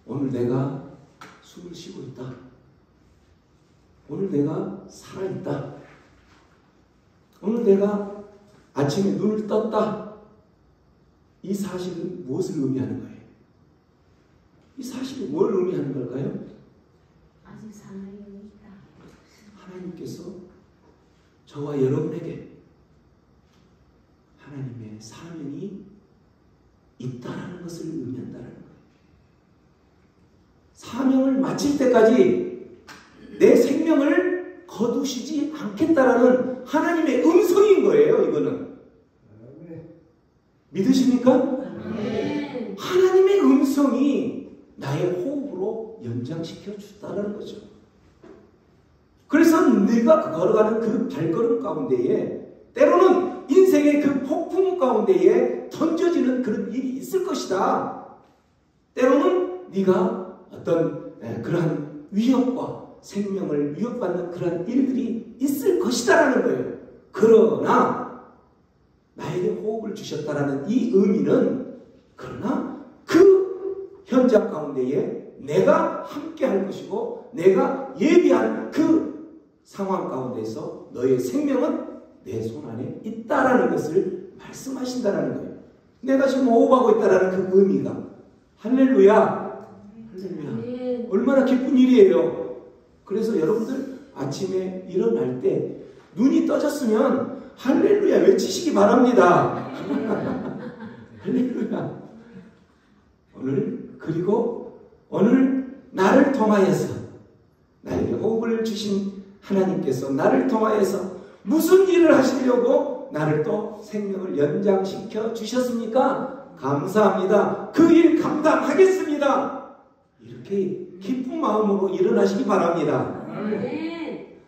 오늘 내가 숨을 쉬고 있다. 오늘 내가 살아있다. 오늘 내가 아침에 눈을 떴다. 이 사실은 무엇을 의미하는 거예요? 이 사실이 뭘 의미하는 걸까요? 아직 사명이 있다. 하나님께서 저와 여러분에게 하나님의 사명이 있다라는 것을 의미한다는 거예요. 사명을 마칠 때까지 내 생명을 거두시지 않겠다라는 하나님의 음성인 거예요. 이거는 믿으십니까? 네. 하나님의 음성이 나의 호흡으로 연장시켜 주다는 거죠. 그래서 네가 걸어가는 그 발걸음 가운데에 때로는 인생의 그 폭풍 가운데에 던져지는 그런 일이 있을 것이다. 때로는 네가 어떤 그러한 위협과 생명을 위협받는 그러한 일들이 있을 것이다라는 거예요. 그러나 나에게 호흡을 주셨다라는 이 의미는 그러나 그 현장 가운데에 내가 함께 할 것이고 내가 예비한 그 상황 가운데서 너의 생명은 내 손 안에 있다라는 것을 말씀하신다라는 거예요. 내가 지금 호흡하고 있다라는 그 의미가 할렐루야. 할렐루야. 얼마나 기쁜 일이에요. 그래서 여러분들 아침에 일어날 때 눈이 떠졌으면 할렐루야 외치시기 바랍니다. 할렐루야. 그리고 오늘 나를 통하여서 나에게 호흡을 주신 하나님께서 나를 통하여서 무슨 일을 하시려고 나를 또 생명을 연장시켜 주셨습니까? 감사합니다. 그 일 감당하겠습니다. 이렇게 기쁜 마음으로 일어나시기 바랍니다.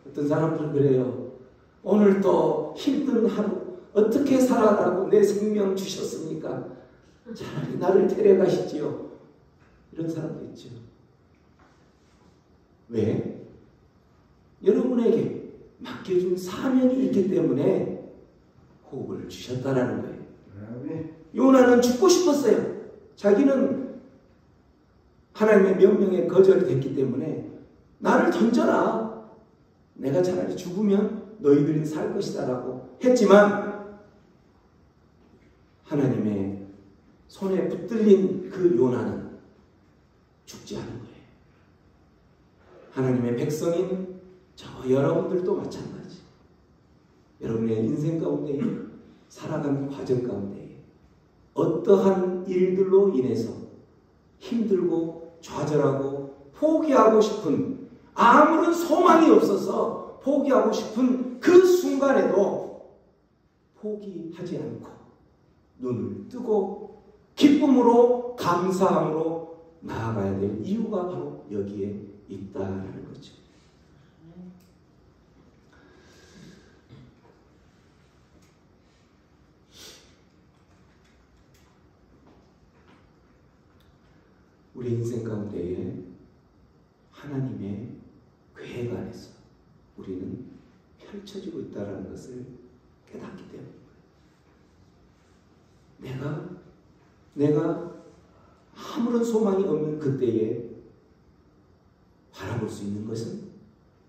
어떤 사람들은 그래요. 오늘 또 힘든 하루 어떻게 살아가고 내 생명 주셨습니까? 차라리 나를 데려가시지요. 이런 사람도 있죠. 왜? 여러분에게 맡겨준 사명이 있기 때문에 호흡을 주셨다라는 거예요. 요나는 죽고 싶었어요. 자기는 하나님의 명령에 거절됐기 때문에 나를 던져라. 내가 차라리 죽으면 너희들이 살 것이다 라고 했지만 하나님의 손에 붙들린 그 요나는 죽지 않은 거예요. 하나님의 백성인 저 여러분들도 마찬가지. 여러분의 인생 가운데 살아가는 과정 가운데 어떠한 일들로 인해서 힘들고 좌절하고 포기하고 싶은 아무런 소망이 없어서 포기하고 싶은 그 순간에도 포기하지 않고 눈을 뜨고 기쁨으로 감사함으로 나아가야 될 이유가 바로 여기에 있다는 거죠. 우리 인생 가운데에 하나님의 계획 안에서 우리는 펼쳐지고 있다는 것을 깨닫기 때문입니다. 내가 아무런 소망이 없는 그때에 바라볼 수 있는 것은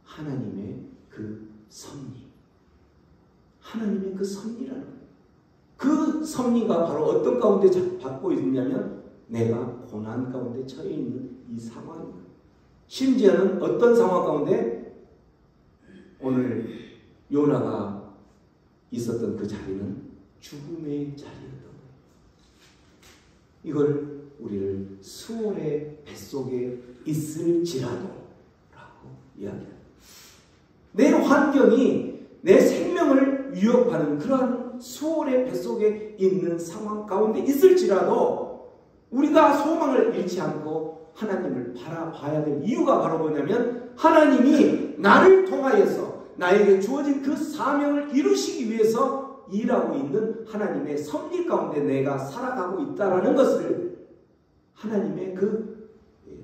하나님의 그 섭리. 하나님의 그 섭리라는 거예요. 그 섭리가 바로 어떤 가운데 받고 있느냐면 내가 고난 가운데 처해 있는 이 상황입니다. 심지어는 어떤 상황 가운데 오늘 요나가 있었던 그 자리는 죽음의 자리였던 거예요. 이걸 우리를 수월의 뱃속에 있을지라도 라고 이야기합니다. 내 환경이 내 생명을 위협하는 그러한 수월의 뱃속에 있는 상황 가운데 있을지라도 우리가 소망을 잃지 않고 하나님을 바라봐야 될 이유가 바로 뭐냐면 하나님이 나를 통하여서 나에게 주어진 그 사명을 이루시기 위해서 일하고 있는 하나님의 섭리 가운데 내가 살아가고 있다는 것을 하나님의 그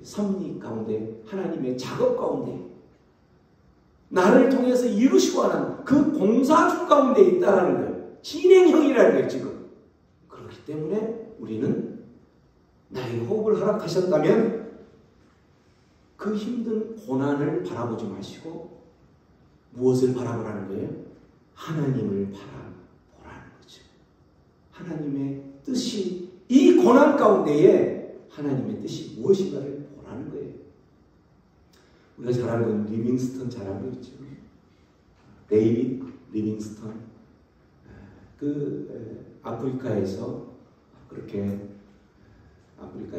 섭리 가운데 하나님의 작업 가운데 나를 통해서 이루시고 하는 그 공사 중 가운데 있다는 거예요. 진행형이라는 거예요. 지금. 그렇기 때문에 우리는 나에게 호흡을 허락하셨다면 그 힘든 고난을 바라보지 마시고 무엇을 바라보라는 거예요? 하나님을 바라보라는 거죠. 하나님의 뜻이 이 고난 가운데에 하나님의 뜻이 무엇인가를 보라는 거예요. 우리가 잘 알고 있는 리빙스턴 잘 알고 있죠. 데이빗 리빙스턴. 그 아프리카에서 그렇게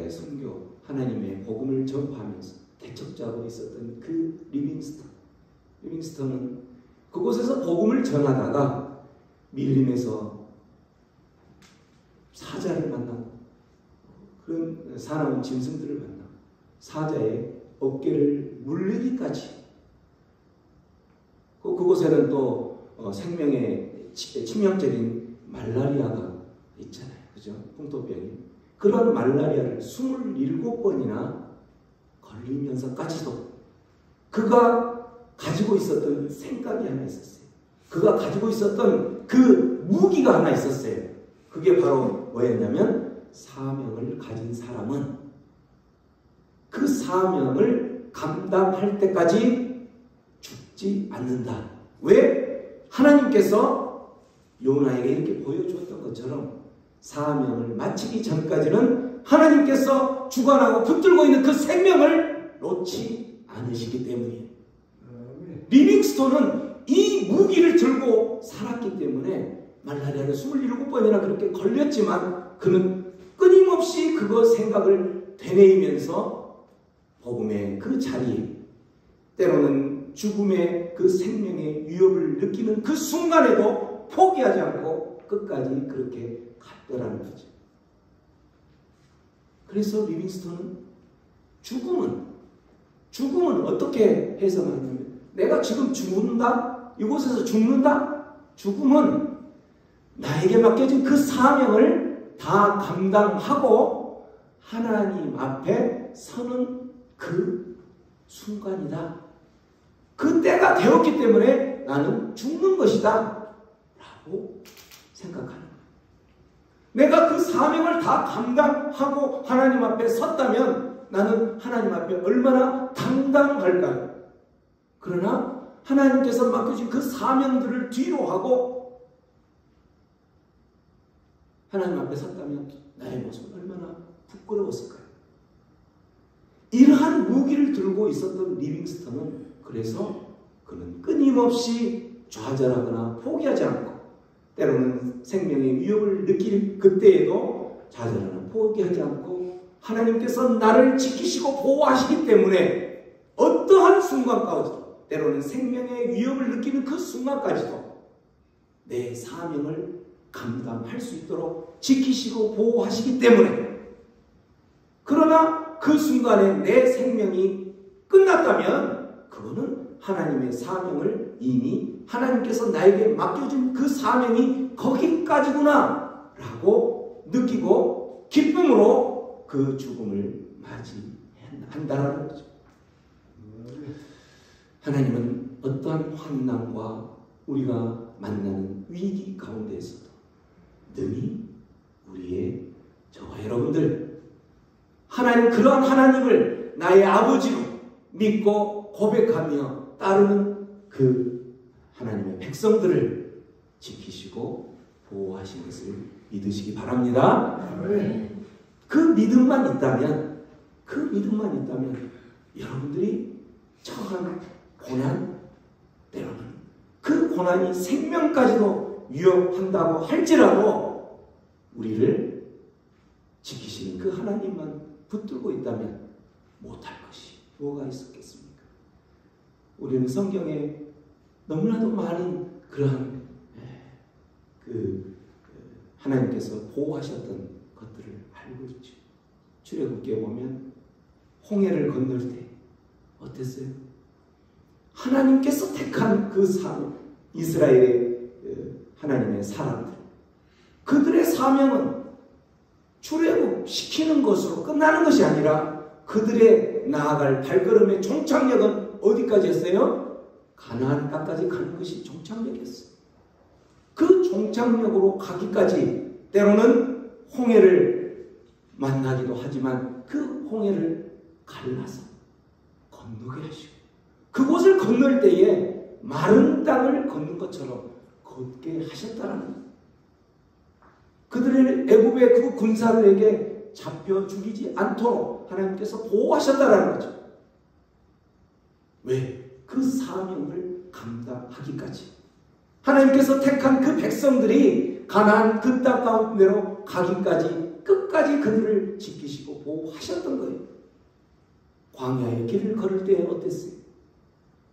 아프리카에 선교, 하나님의 복음을 전파하면서 개척자로 있었던 그 리빙스턴은 그곳에서 복음을 전하다가 밀림에서 사자를 만나고 그런 사나운 짐승들을 만나고 사자의 어깨를 물리기까지, 그곳에는 또 생명의 치명적인 말라리아가 있잖아요. 그죠? 풍토병이. 그런 말라리아를 27번이나 걸리면서까지도 그가 가지고 있었던 생각이 하나 있었어요. 그가 가지고 있었던 그 무기가 하나 있었어요. 그게 바로 뭐였냐면, 사명을 가진 사람은 그 사명을 감당할 때까지 죽지 않는다. 왜? 하나님께서 요나에게 이렇게 보여주었던 것처럼 사명을 마치기 전까지는 하나님께서 주관하고 붙들고 있는 그 생명을 놓지 않으시기 때문이에요. 리빙스톤은 이 무기를 들고 살았기 때문에 말라리아를 27번이나 그렇게 걸렸지만 그는 끊임없이 그거 생각을 되뇌이면서 복음의 그 자리에, 때로는 죽음의 그 생명의 위협을 느끼는 그 순간에도 포기하지 않고 끝까지 그렇게 갔더라는 거죠. 그래서 리빙스턴은 죽음은 어떻게 해석하냐면, 내가 지금 죽는다? 이곳에서 죽는다? 죽음은 나에게 맡겨진 그 사명을 다 감당하고 하나님 앞에 서는 그 순간이다. 그 때가 되었기 때문에 나는 죽는 것이다 라고 생각하는 거예요. 내가 그 사명을 다 감당하고 하나님 앞에 섰다면 나는 하나님 앞에 얼마나 당당할까요? 그러나 하나님께서 맡겨진 그 사명들을 뒤로 하고 하나님 앞에 섰다면 나의 모습은 얼마나 부끄러웠을까요? 이러한 무기를 들고 있었던 리빙스턴은, 그래서 그는 끊임없이 좌절하거나 포기하지 않고, 때로는 생명의 위협을 느낄 그때에도 좌절하거나 포기하지 않고 하나님께서 나를 지키시고 보호하시기 때문에 어떠한 순간까지도, 때로는 생명의 위협을 느끼는 그 순간까지도 내 사명을 감당할 수 있도록 지키시고 보호하시기 때문에, 그러나 그 순간에 내 생명이 끝났다면 그거는 하나님의 사명을 이미 하나님께서 나에게 맡겨준 그 사명이 거기까지구나 라고 느끼고 기쁨으로 그 죽음을 맞이한다라는 거죠. 하나님은 어떠한 환난과 우리가 만나는 위기 가운데에서도 능히 우리의, 저와 여러분들, 하나님, 그러한 하나님을 나의 아버지로 믿고 고백하며 따르는 그 하나님의 백성들을 지키시고 보호하신 것을 믿으시기 바랍니다. 그 믿음만 있다면 여러분들이 처한 고난, 때로는 그 고난이 생명까지도 위협한다고 할지라도 우리를 지키시는 그 하나님만 붙들고 있다면 못할 것이 뭐가 있었겠습니까? 우리는 성경에 너무나도 많은 그러한 하나님께서 보호하셨던 것들을 알고 있죠. 출애굽기에 보면 홍해를 건널 때 어땠어요? 하나님께서 택한 그 사명, 이스라엘의 하나님의 사람들, 그들의 사명은 출애굽시키는 것으로 끝나는 것이 아니라 그들의 나아갈 발걸음의 종착역은 어디까지였어요? 가나안 땅까지 가는 것이 종착역이었어요. 그 종착역으로 가기까지 때로는 홍해를 만나기도 하지만 그 홍해를 갈라서 건너게 하시고, 그곳을 건널 때에 마른 땅을 걷는 것처럼 걷게 하셨다는 거예요. 그들의 애굽의 그 군사들에게 잡혀 죽이지 않도록 하나님께서 보호하셨다는 거죠. 왜? 그 사명을 감당하기까지. 하나님께서 택한 그 백성들이 가나안 그 땅 가운데로 가기까지 끝까지 그들을 지키시고 보호하셨던 거예요. 광야의 길을 걸을 때 어땠어요?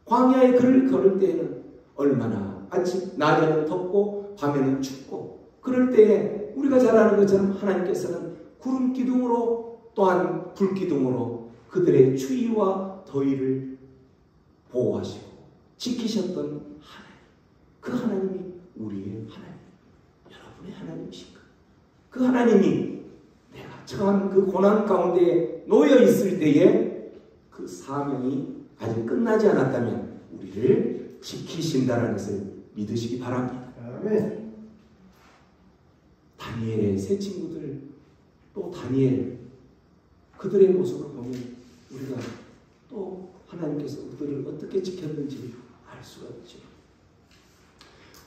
광야의 길을 걸을 때에는 얼마나 낮에는 덥고 밤에는 춥고, 그럴 때에 우리가 잘 아는 것처럼 하나님께서는 구름 기둥으로 또한 불 기둥으로 그들의 추위와 더위를 보호하시고 지키셨던 하나님, 그 하나님이 우리의 하나님, 여러분의 하나님이신가? 그 하나님이 내가 처한 그 고난 가운데 놓여 있을 때에 그 사명이 아직 끝나지 않았다면 우리를 지키신다는 것을 믿으시기 바랍니다. 아멘. 다니엘의 세 친구들, 또 다니엘, 그들의 모습을 보면 우리가 또 하나님께서 그들을 어떻게 지켰는지 알 수가 있죠.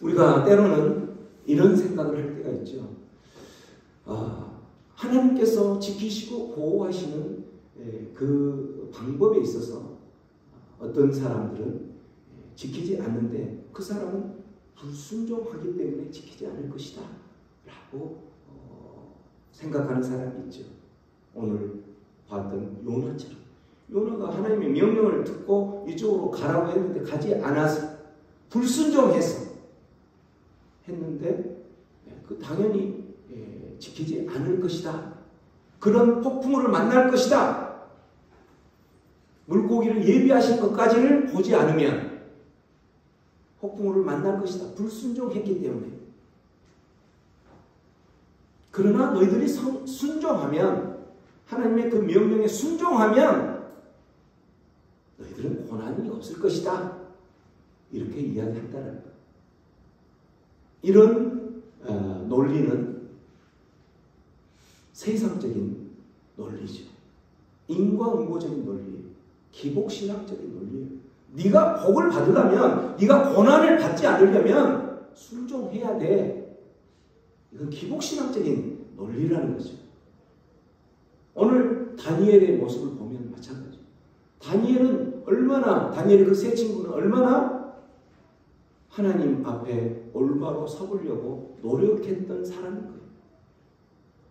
우리가 때로는 이런 생각을 할 때가 있죠. 하나님께서 지키시고 보호하시는 그 방법에 있어서 어떤 사람들은 지키지 않는데 그 사람은 불순종하기 때문에 지키지 않을 것이다 라고 생각하는 사람이 있죠. 오늘 봤던 요나처럼, 요나가 하나님의 명령을 듣고 이쪽으로 가라고 했는데 가지 않아서 불순종해서 했는데 그 당연히 지키지 않을 것이다. 그런 폭풍우를 만날 것이다. 물고기를 예비하신 것까지를 보지 않으면 폭풍우를 만날 것이다. 불순종했기 때문에. 그러나 너희들이 순종하면, 하나님의 그 명령에 순종하면 너희들은 고난이 없을 것이다. 이렇게 이야기한다는 것. 이런 논리는 세상적인 논리죠. 인과응보적인 논리예요. 기복신학적인 논리예요. 네가 복을 받으려면, 네가 고난을 받지 않으려면 순종해야 돼. 이건 기복신학적인 논리라는 거죠. 오늘 다니엘의 모습을 보면 마찬가지예요. 다니엘의 그 세 친구는 얼마나 하나님 앞에 올바로 서보려고 노력했던 사람인 거예요.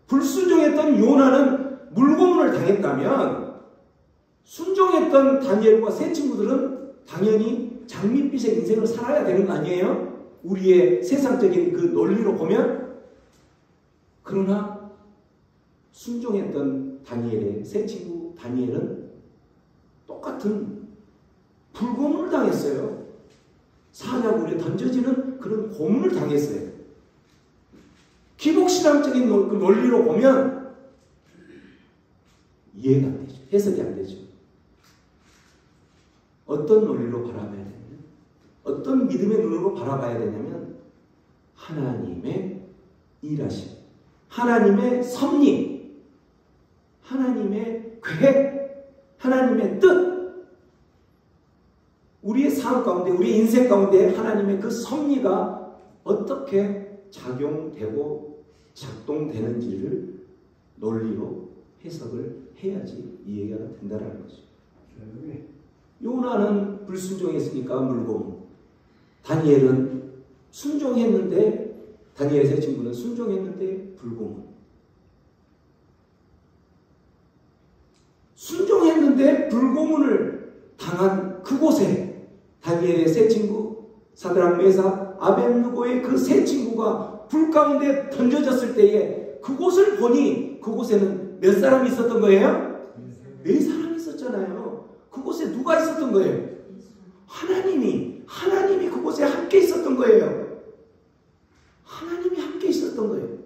불순종했던 요나는 물고문을 당했다면 순종했던 다니엘과 세 친구들은 당연히 장밋빛의 인생을 살아야 되는 거 아니에요? 우리의 세상적인 그 논리로 보면. 그러나 순종했던 다니엘의 세 친구 다니엘은 똑같은 불고문을 당했어요. 사냐굴에 던져지는 그런 고문을 당했어요. 기복신앙적인 그 논리로 보면 이해가 안 되죠. 해석이 안 되죠. 어떤 논리로 바라봐야 되냐면, 어떤 믿음의 눈으로 바라봐야 되냐면 하나님의 일하심, 하나님의 섭리, 하나님의 계획, 하나님의 뜻, 우리의 삶 가운데, 우리의 인생 가운데 하나님의 그 섭리가 어떻게 작용되고 작동되는지를 논리로 해석을 해야지 이해가 된다는 거죠. 요나는 불순종했으니까 물고문, 다니엘은 순종했는데, 다니엘의 세 친구는 순종했는데 불고문. 순종했는데 불고문을 당한 그곳에 다니엘의 세 친구 사드락, 메삭, 아벳느고의 그 세 친구가 불 가운데 던져졌을 때에 그곳을 보니 그곳에는 몇 사람이 있었던 거예요? 네 사람이 있었잖아요. 그곳에 누가 있었던 거예요? 하나님이 그곳에 함께 있었던 거예요. 하나님이 함께 있었던 거예요.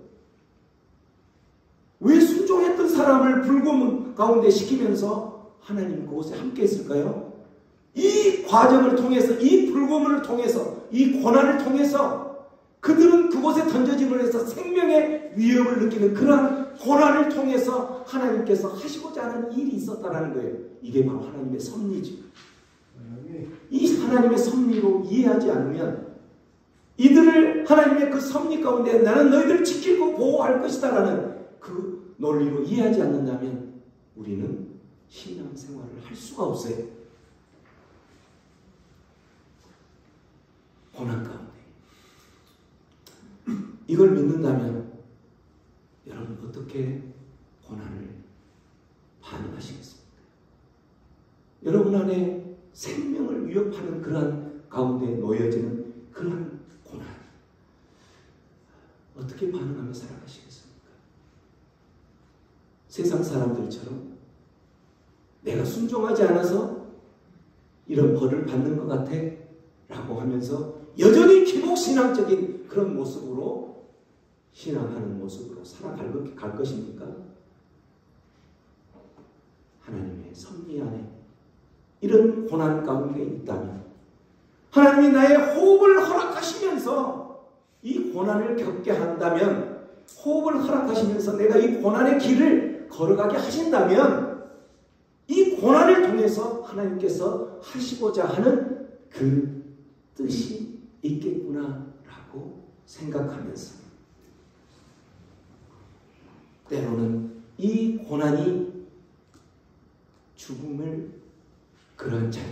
왜 순종했던 사람을 불고문 가운데 시키면서 하나님이 그곳에 함께 있을까요? 이 과정을 통해서, 이 불고문을 통해서, 이 고난을 통해서 그들은 그곳에 던져짐을 해서 생명의 위협을 느끼는 그러한 고난을 통해서 하나님께서 하시고자 하는 일이 있었다는 거예요. 이게 바로 하나님의 섭리죠. 이 하나님의 섭리로 이해하지 않으면, 이들을 하나님의 그 섭리 가운데 나는 너희들을 지키고 보호할 것이다 라는 그 논리로 이해하지 않는다면 우리는 신앙생활을 할 수가 없어요. 고난 가운데 이걸 믿는다면 여러분 어떻게 고난을 사랑하시겠습니까? 여러분 안에 생명을 위협하는 그러한 가운데 놓여지는 그러한 고난, 어떻게 반응하며 살아가시겠습니까? 세상 사람들처럼 내가 순종하지 않아서 이런 벌을 받는 것 같아 라고 하면서 여전히 기복신앙적인 그런 모습으로 신앙하는 모습으로 살아갈 것입니까? 하나님의 섭리 안에 이런 고난 가운데 있다면 하나님이 나의 호흡을 허락하시면서 이 고난을 겪게 한다면, 호흡을 허락하시면서 내가 이 고난의 길을 걸어가게 하신다면 이 고난을 통해서 하나님께서 하시고자 하는 그 뜻이 있겠구나라고 생각하면서 때로는 이 고난이 죽음을 그런 자리,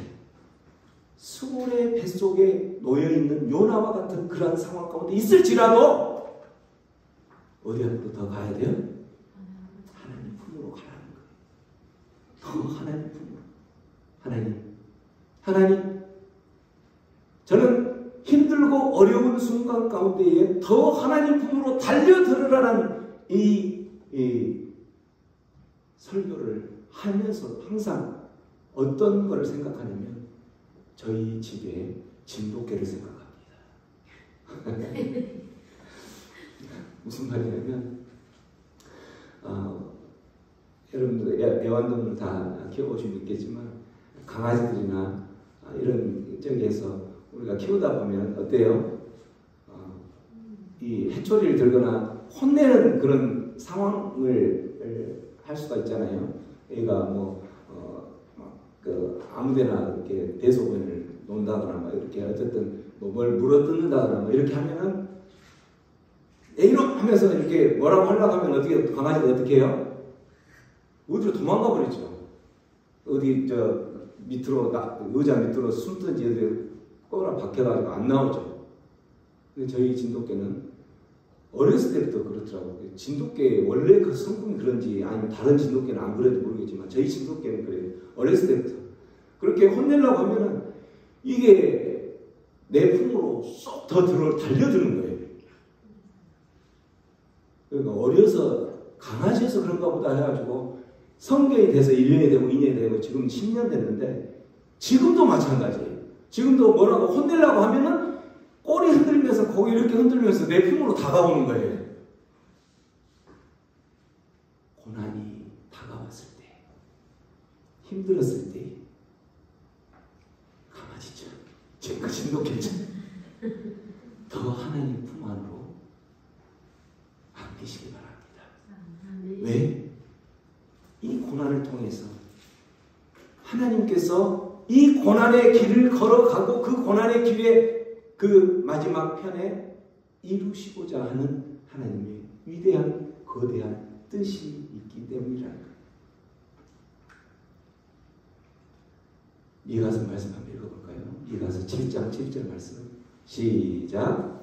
수울의 뱃속에 놓여있는 요나와 같은 그런 상황 가운데 있을지라도 어디로 더 가야 돼요? 하나님 품으로 가라는 거예요. 더 하나님 품으로. 하나님, 저는 힘들고 어려운 순간 가운데에 더 하나님 품으로 달려들으라는 이 설교를 하면서 항상 어떤 것을 생각하냐면 저희 집에 진돗개를 생각합니다. 무슨 말이냐면 여러분들 애완동물 다 키워보시면 있겠지만 강아지들이나 이런 저기에서 우리가 키우다 보면 어때요? 이 해초리를 들거나 혼내는 그런 상황을 할 수가 있잖아요. 얘가 아무데나 이렇게 대소변을 논다거나 막 이렇게 어쨌든 뭘 물어뜯는다거나 뭐 이렇게 하면은 이렇게 하면서 이렇게 뭐라고 하려고 하면 어떻게 강아지가 어떻게 해요? 어디로 도망가 버리죠. 어디 밑으로 의자 밑으로 숨든지 어디 꼬라 박혀가지고 안 나오죠. 근데 저희 진돗개는 어렸을 때부터 그렇더라고요. 진돗개 원래 그 성품이 그런지 아니면 다른 진돗개는 안 그런지 모르겠지만 저희 진돗개는 그래요. 어렸을 때부터 그렇게 혼내려고 하면은 이게 내 품으로 쏙 더 달려드는 거예요. 그러니까 어려서 강아지에서 그런가 보다 해가지고 성경이 돼서 1년이 되고 2년이 되고 지금 10년 됐는데 지금도 마찬가지예요. 지금도 뭐라고 혼내려고 하면은 꼬리 흔들면서 고개 이렇게 흔들면서 내 품으로 다가오는 거예요. 고난이 다가왔을 때, 힘들었을 때 강아지처럼, 제가 진돗개처럼 더 하나님 품 안으로 안기시기 바랍니다. 왜? 이 고난을 통해서 하나님께서 이 고난의 길을 걸어가고 그 고난의 길에 그 마지막 편에 이루시고자 하는 하나님의 위대한 거대한 뜻이 있기 때문이라는 거예요. 이어가서 말씀 한번 읽어볼까요? 이어가서 7장 7절 말씀 시작.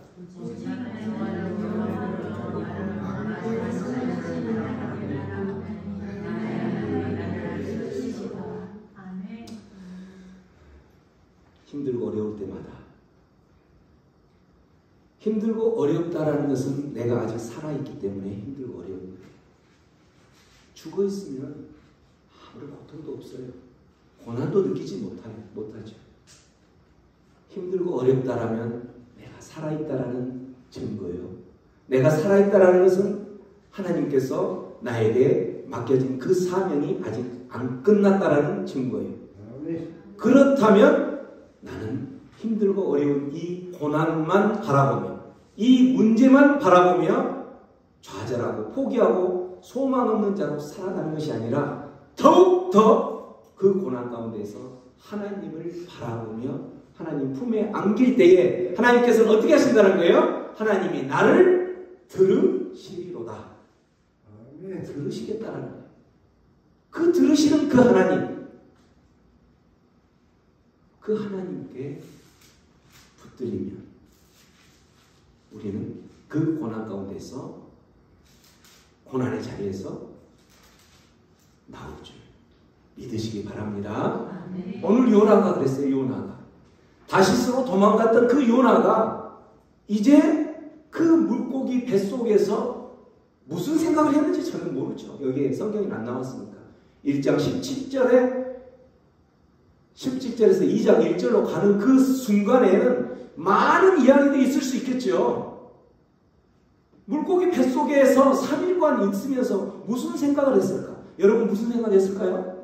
힘들고 어려울 때마다 힘들고 어렵다라는 것은 내가 아직 살아있기 때문에 힘들고 어려운 거예요. 죽어있으면 아무런 고통도 없어요. 고난도 느끼지 못하죠. 힘들고 어렵다라면 내가 살아있다라는 증거예요. 내가 살아있다라는 것은 하나님께서 나에게 맡겨진 그 사명이 아직 안 끝났다라는 증거예요. 그렇다면 나는 힘들고 어려운 이 고난만 바라보며 이 문제만 바라보며 좌절하고 포기하고 소망 없는 자로 살아가는 것이 아니라 더욱더 그 고난 가운데서 하나님을 바라보며 하나님 품에 안길 때에 하나님께서는 어떻게 하신다는 거예요? 하나님이 나를 들으시리로다. 들으시겠다는 거예요. 그 들으시는 그 하나님, 그 하나님께 붙들리면 우리는 그 고난 가운데서 고난의 자리에서 나오죠. 믿으시기 바랍니다. 아멘. 오늘 요나가 그랬어요. 요나가 다시스로 도망갔던 그 요나가 이제 그 물고기 뱃속에서 무슨 생각을 했는지 저는 모르죠. 여기에 성경이 안 나왔으니까 1장 17절에서 2장 1절로 가는 그 순간에는 많은 이야기들이 있을 수 있겠죠. 물고기 뱃속에서 3일간 있으면서 무슨 생각을 했을까? 여러분 무슨 생각을 했을까요?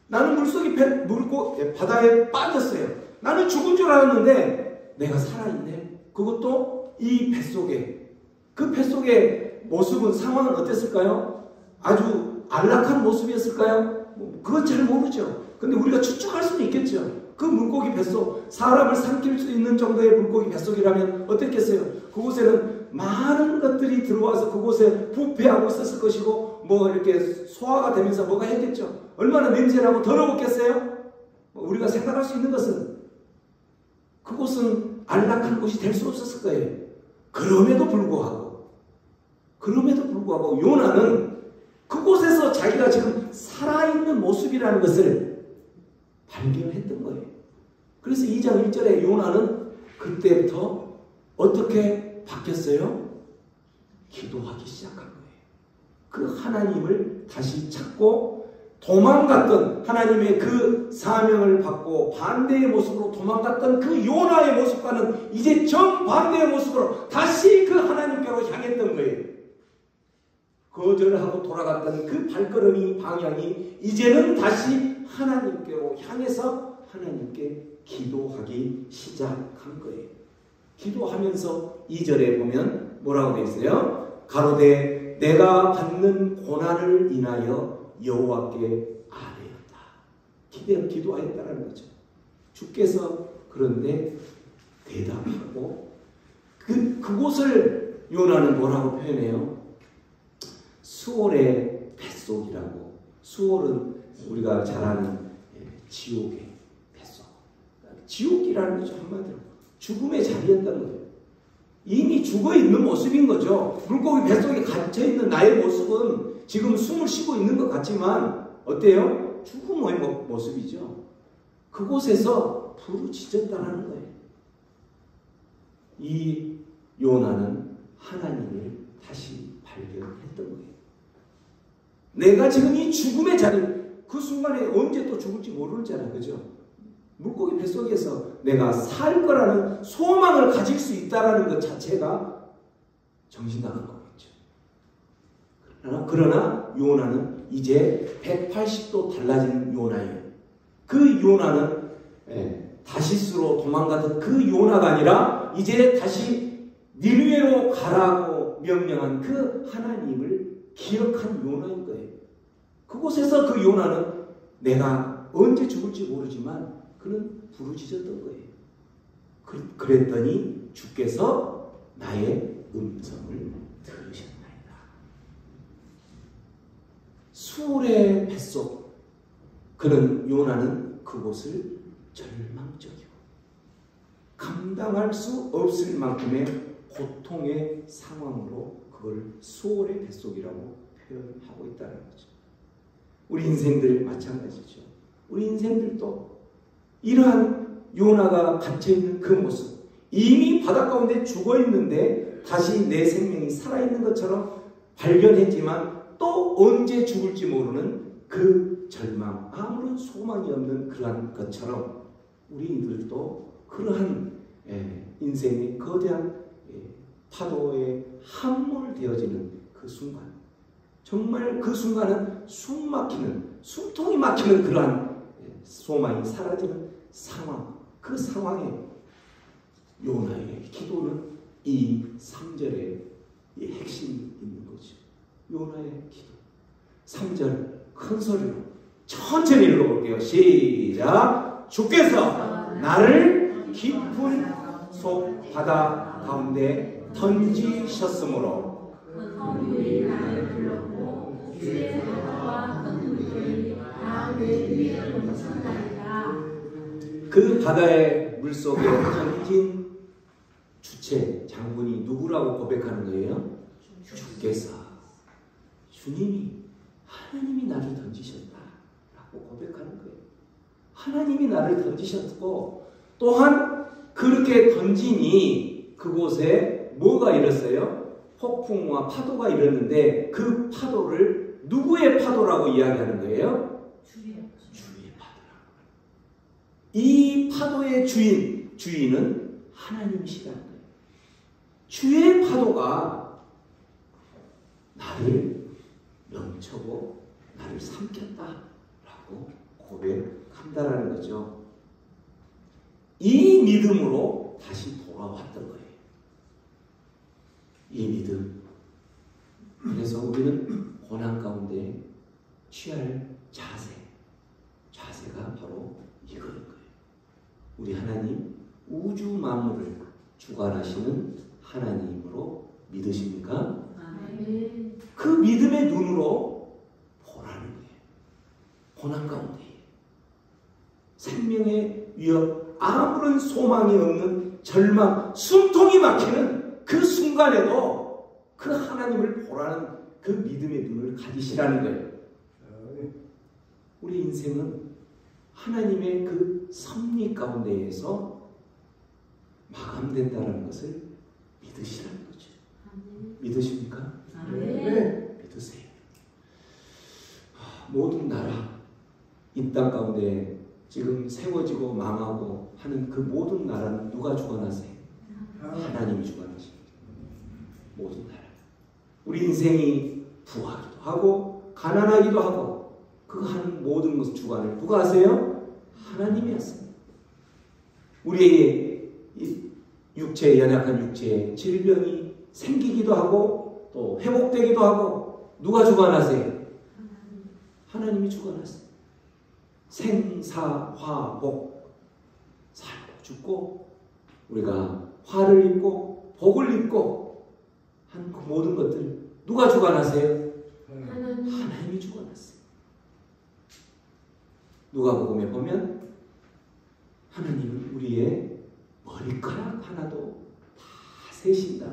나는 물속에 바다에 빠졌어요. 나는 죽은 줄 알았는데 내가 살아있네. 그것도 이 뱃속에. 그 뱃속의 모습은 상황은 어땠을까요? 아주 안락한 모습이었을까요? 그건 잘 모르죠. 근데 우리가 추측할 수는 있겠죠. 그 물고기 뱃속, 사람을 삼킬 수 있는 정도의 물고기 뱃속이라면 어땠겠어요? 그곳에는 많은 것들이 들어와서 그곳에 부패하고 있었을 것이고 뭐 이렇게 소화가 되면서 뭐가 했겠죠. 얼마나 냄새나고 더러웠겠어요? 우리가 생각할 수 있는 것은 그곳은 안락한 곳이 될 수 없었을 거예요. 그럼에도 불구하고 요나는 그곳에서 자기가 지금 살아있는 모습이라는 것을 발견했던 거예요. 그래서 2장 1절에 요나는 그때부터 어떻게 바뀌었어요? 기도하기 시작한 거예요. 그 하나님을 다시 찾고 도망갔던 하나님의 그 사명을 받고 반대의 모습으로 도망갔던 그 요나의 모습과는 이제 정반대의 모습으로 다시 그 하나님께로 향했던 거예요. 거절하고 돌아갔던 그 발걸음이 방향이 이제는 다시 하나님께로 향해서 하나님께 기도하기 시작한 거예요. 기도하면서 2절에 보면 뭐라고 되어 있어요? 가로되 내가 받는 고난을 인하여 여호와께 아뢰었다. 기도하였다는 거죠. 주께서 그런데 대답하고 그곳을 요나는 뭐라고 표현해요? 수월의 뱃속이라고. 수월은 우리가 잘 아는 지옥의 뱃속. 지옥이라는 거죠. 한마디로 죽음의 자리였다는 거예요. 이미 죽어있는 모습인 거죠. 물고기 뱃속에 갇혀있는 나의 모습은 지금 숨을 쉬고 있는 것 같지만 어때요? 죽음의 모습이죠. 그곳에서 부르짖었다는 거예요. 이 요나는 하나님을 다시 발견했던 거예요. 내가 지금 이 죽음의 자리, 그 순간에 언제 또 죽을지 모르잖아요. 그죠? 물고기 뱃속에서 내가 살 거라는 소망을 가질 수 있다는 것 자체가 정신 나간 거겠죠. 그러나 요나는 이제 180도 달라진 요나예요. 그 요나는 다시스로 도망가던 그 요나가 아니라 이제 다시 니느웨로 가라고 명령한 그 하나님을 기억한 요나인 거예요. 그곳에서 그 요나는 내가 언제 죽을지 모르지만 그는 부르짖었던 거예요. 그랬더니 주께서 나의 음성을 들으셨나이다. 수월의 뱃속, 그런 요나는 그곳을 절망적이고 감당할 수 없을 만큼의 고통의 상황으로 그걸 수월의 뱃속이라고 표현하고 있다는 거죠. 우리 인생들 마찬가지죠. 우리 인생들도 이러한 요나가 갇혀있는 그 모습, 이미 바다 가운데 죽어있는데 다시 내 생명이 살아있는 것처럼 발견했지만 또 언제 죽을지 모르는 그 절망, 아무런 소망이 없는 그러한 것처럼 우리들도 그러한 인생의 거대한 파도에 함몰되어지는 그 순간, 정말 그 순간은 숨통이 막히는 그러한 소망이 사라지는 상황, 그 상황에 요나의 기도는 이 3절에 이 핵심이 있는 거죠. 요나의 기도. 3절 큰 소리로 천천히 읽어볼게요. 시작. 주께서 나를 깊은 속 바다 가운데 던지셨으므로 큰 나를 불렀고 주의 사랑과 큰 물들이 다 내 위에 넘쳐나리라. 그 바다의 물속에 던진 주체, 장군이 누구라고 고백하는 거예요? 주께서, 주님이, 하나님이 나를 던지셨다. 고백하는 거예요. 하나님이 나를 던지셨고 또한 그렇게 던지니 그곳에 뭐가 일었어요? 폭풍과 파도가 일었는데 그 파도를 누구의 파도라고 이야기하는 거예요? 주의 파도라고. 이 파도의 주인은 하나님이시라는 거예요. 주의 파도가 나를 넘쳐고 나를 삼켰다라고 고백한다라는 거죠. 이 믿음으로 다시 돌아왔던 거예요. 이 믿음. 그래서 우리는 고난 가운데 취할 자세가 바로 이거인 거예요. 우리 하나님 우주 만물을 주관하시는 하나님으로 믿으십니까? 아멘. 그 믿음의 눈으로 보라는 거예요. 고난 가운데 생명의 위협, 아무런 소망이 없는 절망, 숨통이 막히는 그 순간에도 그 하나님을 보라는 그 믿음의 눈을 가지시라는 거예요. 우리 인생은 하나님의 그 섭리 가운데에서 마감된다는 것을 믿으시라는 거죠. 믿으십니까? 아멘. 믿으세요. 모든 나라, 이 땅 가운데 지금 세워지고 망하고 하는 그 모든 나라는 누가 주관하세요? 하나님이 주관하십니다. 모든 나라. 우리 인생이 부하기도 하고 가난하기도 하고 그 하는 모든 것 주관을 누가 하세요? 하나님이 하십니다. 우리의 육체에 연약한 육체에 질병이 생기기도 하고 또 회복되기도 하고 누가 주관하세요? 하나님이 주관하세요. 생사화복, 살고 죽고 우리가 화를 입고 복을 입고 한 그 모든 것들 누가 주관하세요? 하나님이 주관하세요. 누가복음에 보면 하나님은 우리의 머리카락 하나도 다 세신다.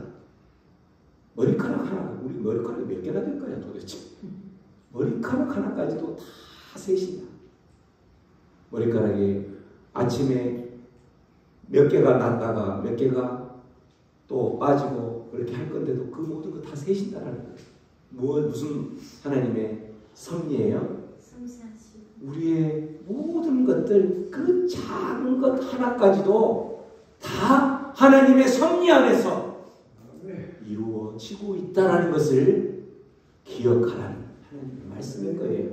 머리카락 하나, 우리 머리카락이 몇 개나 될까요 도대체? 머리카락 하나까지도 다 세신다. 머리카락이 아침에 몇 개가 났다가 몇 개가 또 빠지고 그렇게 할 건데도 그 모든 거 다 세신다라는 거예요. 무슨 하나님의 섭리예요? 우리의 모든 것들 그 작은 것 하나까지도 다 하나님의 섭리 안에서 이루어지고 있다는 것을 기억하라는 하나님의 말씀일 거예요.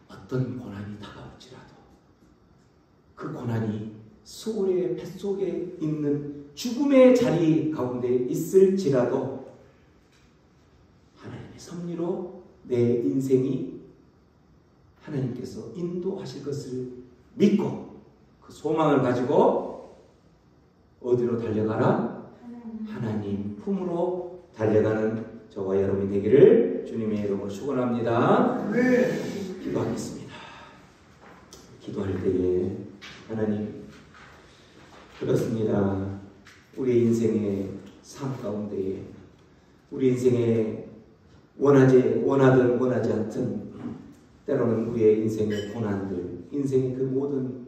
어떤 고난이 다가올지라도 그 고난이 소울의 뱃속에 있는 죽음의 자리 가운데 있을지라도 하나님의 섭리로 내 인생이 하나님께서 인도하실 것을 믿고 그 소망을 가지고 어디로 달려가라? 하나님 품으로 달려가는 저와 여러분이 되기를 주님의 이름으로 축원합니다. 기도하겠습니다. 기도할 때에 하나님 그렇습니다. 우리 인생의 삶 가운데에 우리 인생에 원하든 원하지 않든 때로는 우리의 인생의 고난들, 인생의 그 모든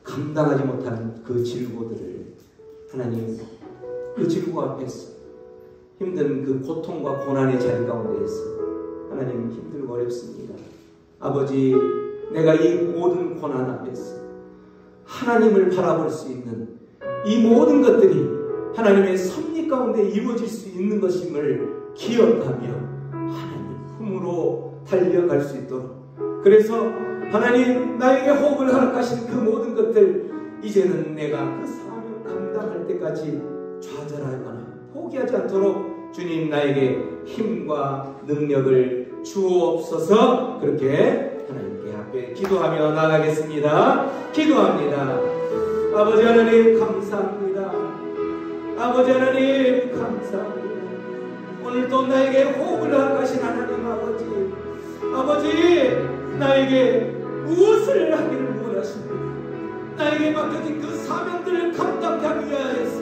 감당하지 못하는 그 질고들을 하나님 그 질고 앞에서 힘든 그 고통과 고난의 자리 가운데에서 하나님 힘들고 어렵습니다. 아버지, 내가 이 모든 고난 앞에서 하나님을 바라볼 수 있는 이 모든 것들이 하나님의 섭리 가운데 이루어질 수 있는 것임을 기억하며 하나님 품으로 달려갈 수 있도록, 그래서 하나님 나에게 호흡을 허락하신 그 모든 것들 이제는 내가 그 사명 감당할 때까지 좌절하거나 포기하지 않도록 주님 나에게 힘과 능력을 주옵소서. 그렇게 하나님께 앞에 기도하며 나가겠습니다. 기도합니다. 아버지 하나님 감사합니다. 아버지 하나님 감사합니다. 오늘도 나에게 호흡을 허락하신 하나님 아버지, 나에게 무엇을 하기를 원하십니까? 나에게 맡겨진 그 사명들을 감당하기 위하여서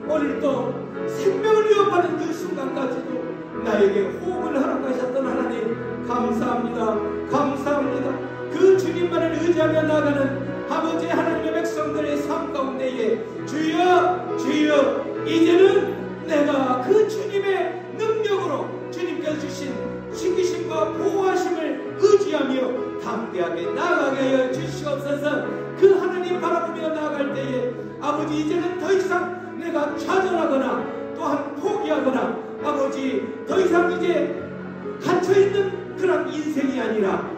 오늘도 생명을 위협하는 그 순간까지도 나에게 호흡을 허락하셨던 하나님, 감사합니다. 감사합니다. 그 주님만을 의지하며 나가는 아버지 하나님의 백성들의 삶 가운데에 주여 주여 이제는 내가 그 주님의 능력으로 주님께서 주신 지키심과 보호하심을 의지하며 담대하게 나아가게 하여 주시옵소서. 그 하나님 바라보며 나아갈 때에 아버지 이제는 더 이상 내가 좌절하거나 또한 포기하거나 아버지 더 이상 이제 갇혀있는 그런 인생이 아니라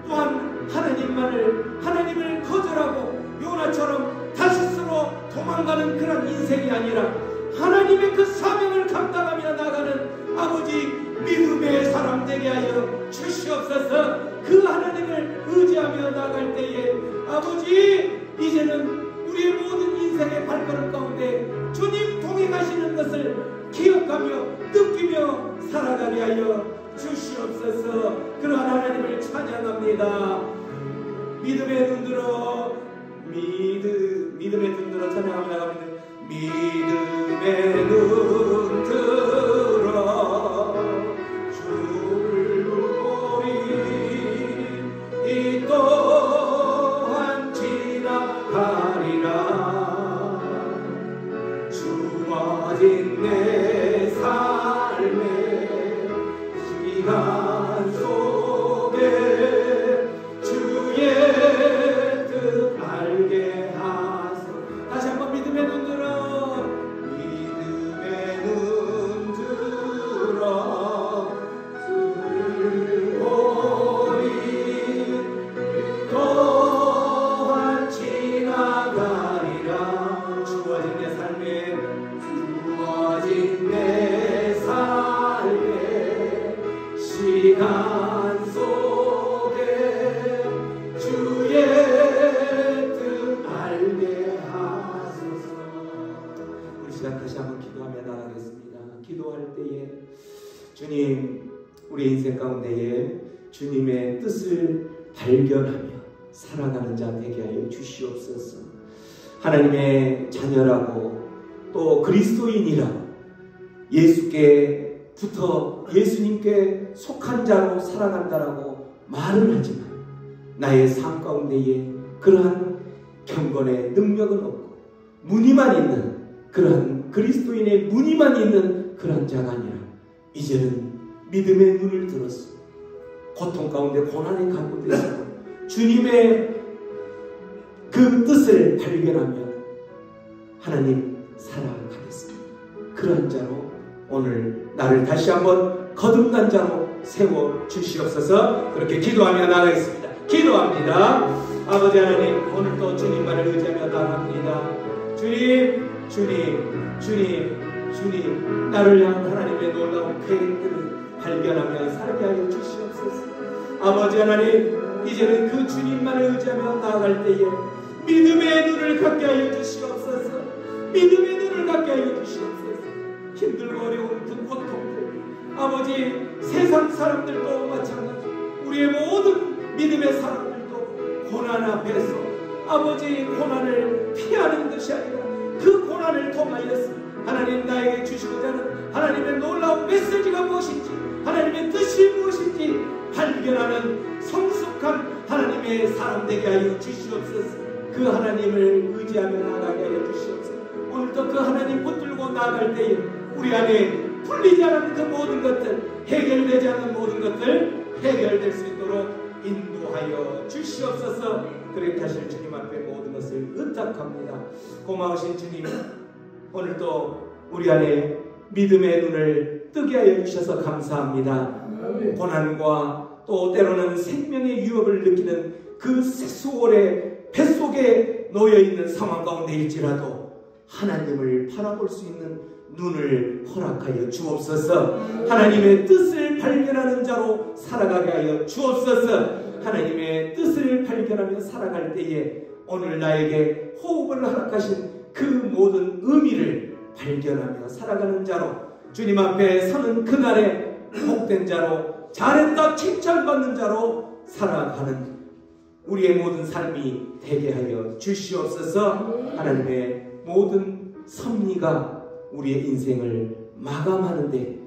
또한 하나님을 거절하고 요나처럼 다시스로 도망가는 그런 인생이 아니라 하나님의 그 사명을 감당하며 나가는 아버지 믿음의 사람 되게 하여 주시옵소서. 그 하나님을 의지하며 나갈 때에 아버지 이제는 우리의 모든 인생의 발걸음 가운데 주님 동행하시는 것을 기억하며 느끼며 살아가게 하여 주시옵소서. 그러한 하나님을 찬양합니다. 믿음의 눈 들어 찬양하며 나갑니다. 믿음의 눈 들어 주를 보리 이 또한 지나가리라. 주어진 내 삶의 시간 속에 주의 뜻 알게 하소. 다시 한번 믿음의 눈 들어 믿음의 눈 들어 주를 보리 또한 지나가리라. 주어진 내 삶에 시간 속에 주의 뜻 알게 하소서. 우리 시간 다시 한번 기도하며 나가겠습니다. 기도할 때에 주님 우리 인생 가운데에 주님의 뜻을 발견하며 살아가는 자 되게 하여 주시옵소서. 하나님의 자녀라고 또 그리스도인이라고 예수님께 속한 자로 살아간다라고 말은 하지만 나의 삶 가운데에 그러한 경건의 능력은 없고 무늬만 있는 그러한 그리스도인의 무늬만 있는 그러한 자가 아니라 이제는 믿음의 눈을 들었어. 고통 가운데 고난의 가운데서 주님의 그 뜻을 발견하며 하나님 살아가겠습니다. 그러한 자로 오늘 나를 다시 한번 거듭난 자로 세워 주시옵소서. 그렇게 기도하며 나가겠습니다. 기도합니다. 아버지 하나님 오늘도 주님만을 의지하며 나갑니다. 주님 나를 향한 하나님의 놀라운 계획들을 발견하며 살게 하여 주시옵소서. 아버지 하나님 이제는 그 주님만을 의지하며 나아갈 때에 믿음의 눈을 갖게 하여 주시옵소서. 믿음의 눈을 갖게 하여 주시옵소서. 힘들고 어려운 그 고통들 아버지 세상 사람들도 마찬가지 우리의 모든 믿음의 사람들도 고난 앞에서 아버지 고난을 피하는 것이 아니라 그 고난을 통하여서 하나님 나에게 주시고자 하는 하나님의 놀라운 메시지가 무엇인지 하나님의 뜻이 무엇인지 발견하는 성숙한 하나님의 사람 되게 하여 주시옵소서. 그 하나님을 의지하며 나가게 하여 주시옵소서. 오늘도 그 하나님 붙들고 나아갈 때에 우리 안에 풀리지 않은 그 모든 것들 해결되지 않는 모든 것들 해결될 수 있도록 인도하여 주시옵소서. 그렇게 하실 주님 앞에 모든 것을 의탁합니다. 고마우신 주님 오늘도 우리 안에 믿음의 눈을 뜨게 하여 주셔서 감사합니다. 고난과 또 때로는 생명의 유혹을 느끼는 그 수월의 뱃속에 놓여있는 상황 가운데일지라도 하나님을 바라볼 수 있는 눈을 허락하여 주옵소서. 하나님의 뜻을 발견하는 자로 살아가게 하여 주옵소서. 하나님의 뜻을 발견하며 살아갈 때에 오늘 나에게 호흡을 허락하신 그 모든 의미를 발견하며 살아가는 자로 주님 앞에 서는 그날에 복된 자로 잘했다 칭찬받는 자로 살아가는 우리의 모든 삶이 되게 하여 주시옵소서. 하나님의 모든 섭리가 우리의 인생을 마감하는데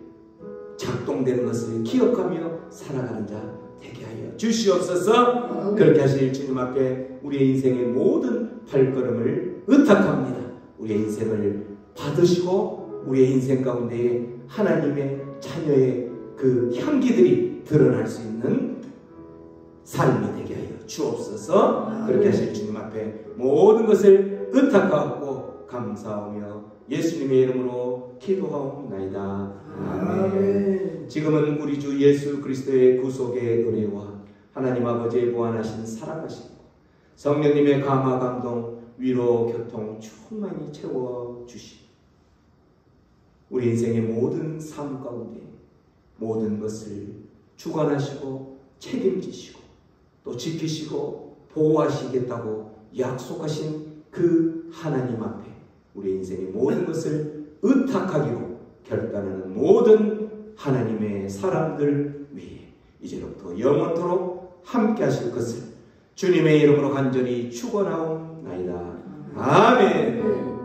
작동되는 것을 기억하며 살아가는 자 되게 하여 주시옵소서. 그렇게 하실 주님 앞에 우리의 인생의 모든 발걸음을 의탁합니다. 우리의 인생을 받으시고 우리의 인생 가운데에 하나님의 자녀의 그 향기들이 드러날 수 있는 삶이 되게 하여 주옵소서. 그렇게 하실 주님 앞에 모든 것을 의탁하고 감사하며 예수님의 이름으로 기도하옵나이다. 아멘. 지금은 우리 주 예수 그리스도의 구속의 은혜와 하나님 아버지의 무한하신 사랑하시고 성령님의 감화 감동 위로 교통 충만히 채워주시고 우리 인생의 모든 삶 가운데 모든 것을 주관하시고 책임지시고 또 지키시고 보호하시겠다고 약속하신 그 하나님 앞에 우리 인생의 모든 것을 의탁하기로 결단하는 모든 하나님의 사람들 위해 이제로부터 영원토록 함께 하실 것을 주님의 이름으로 간절히 축원하옵나이다. 아멘.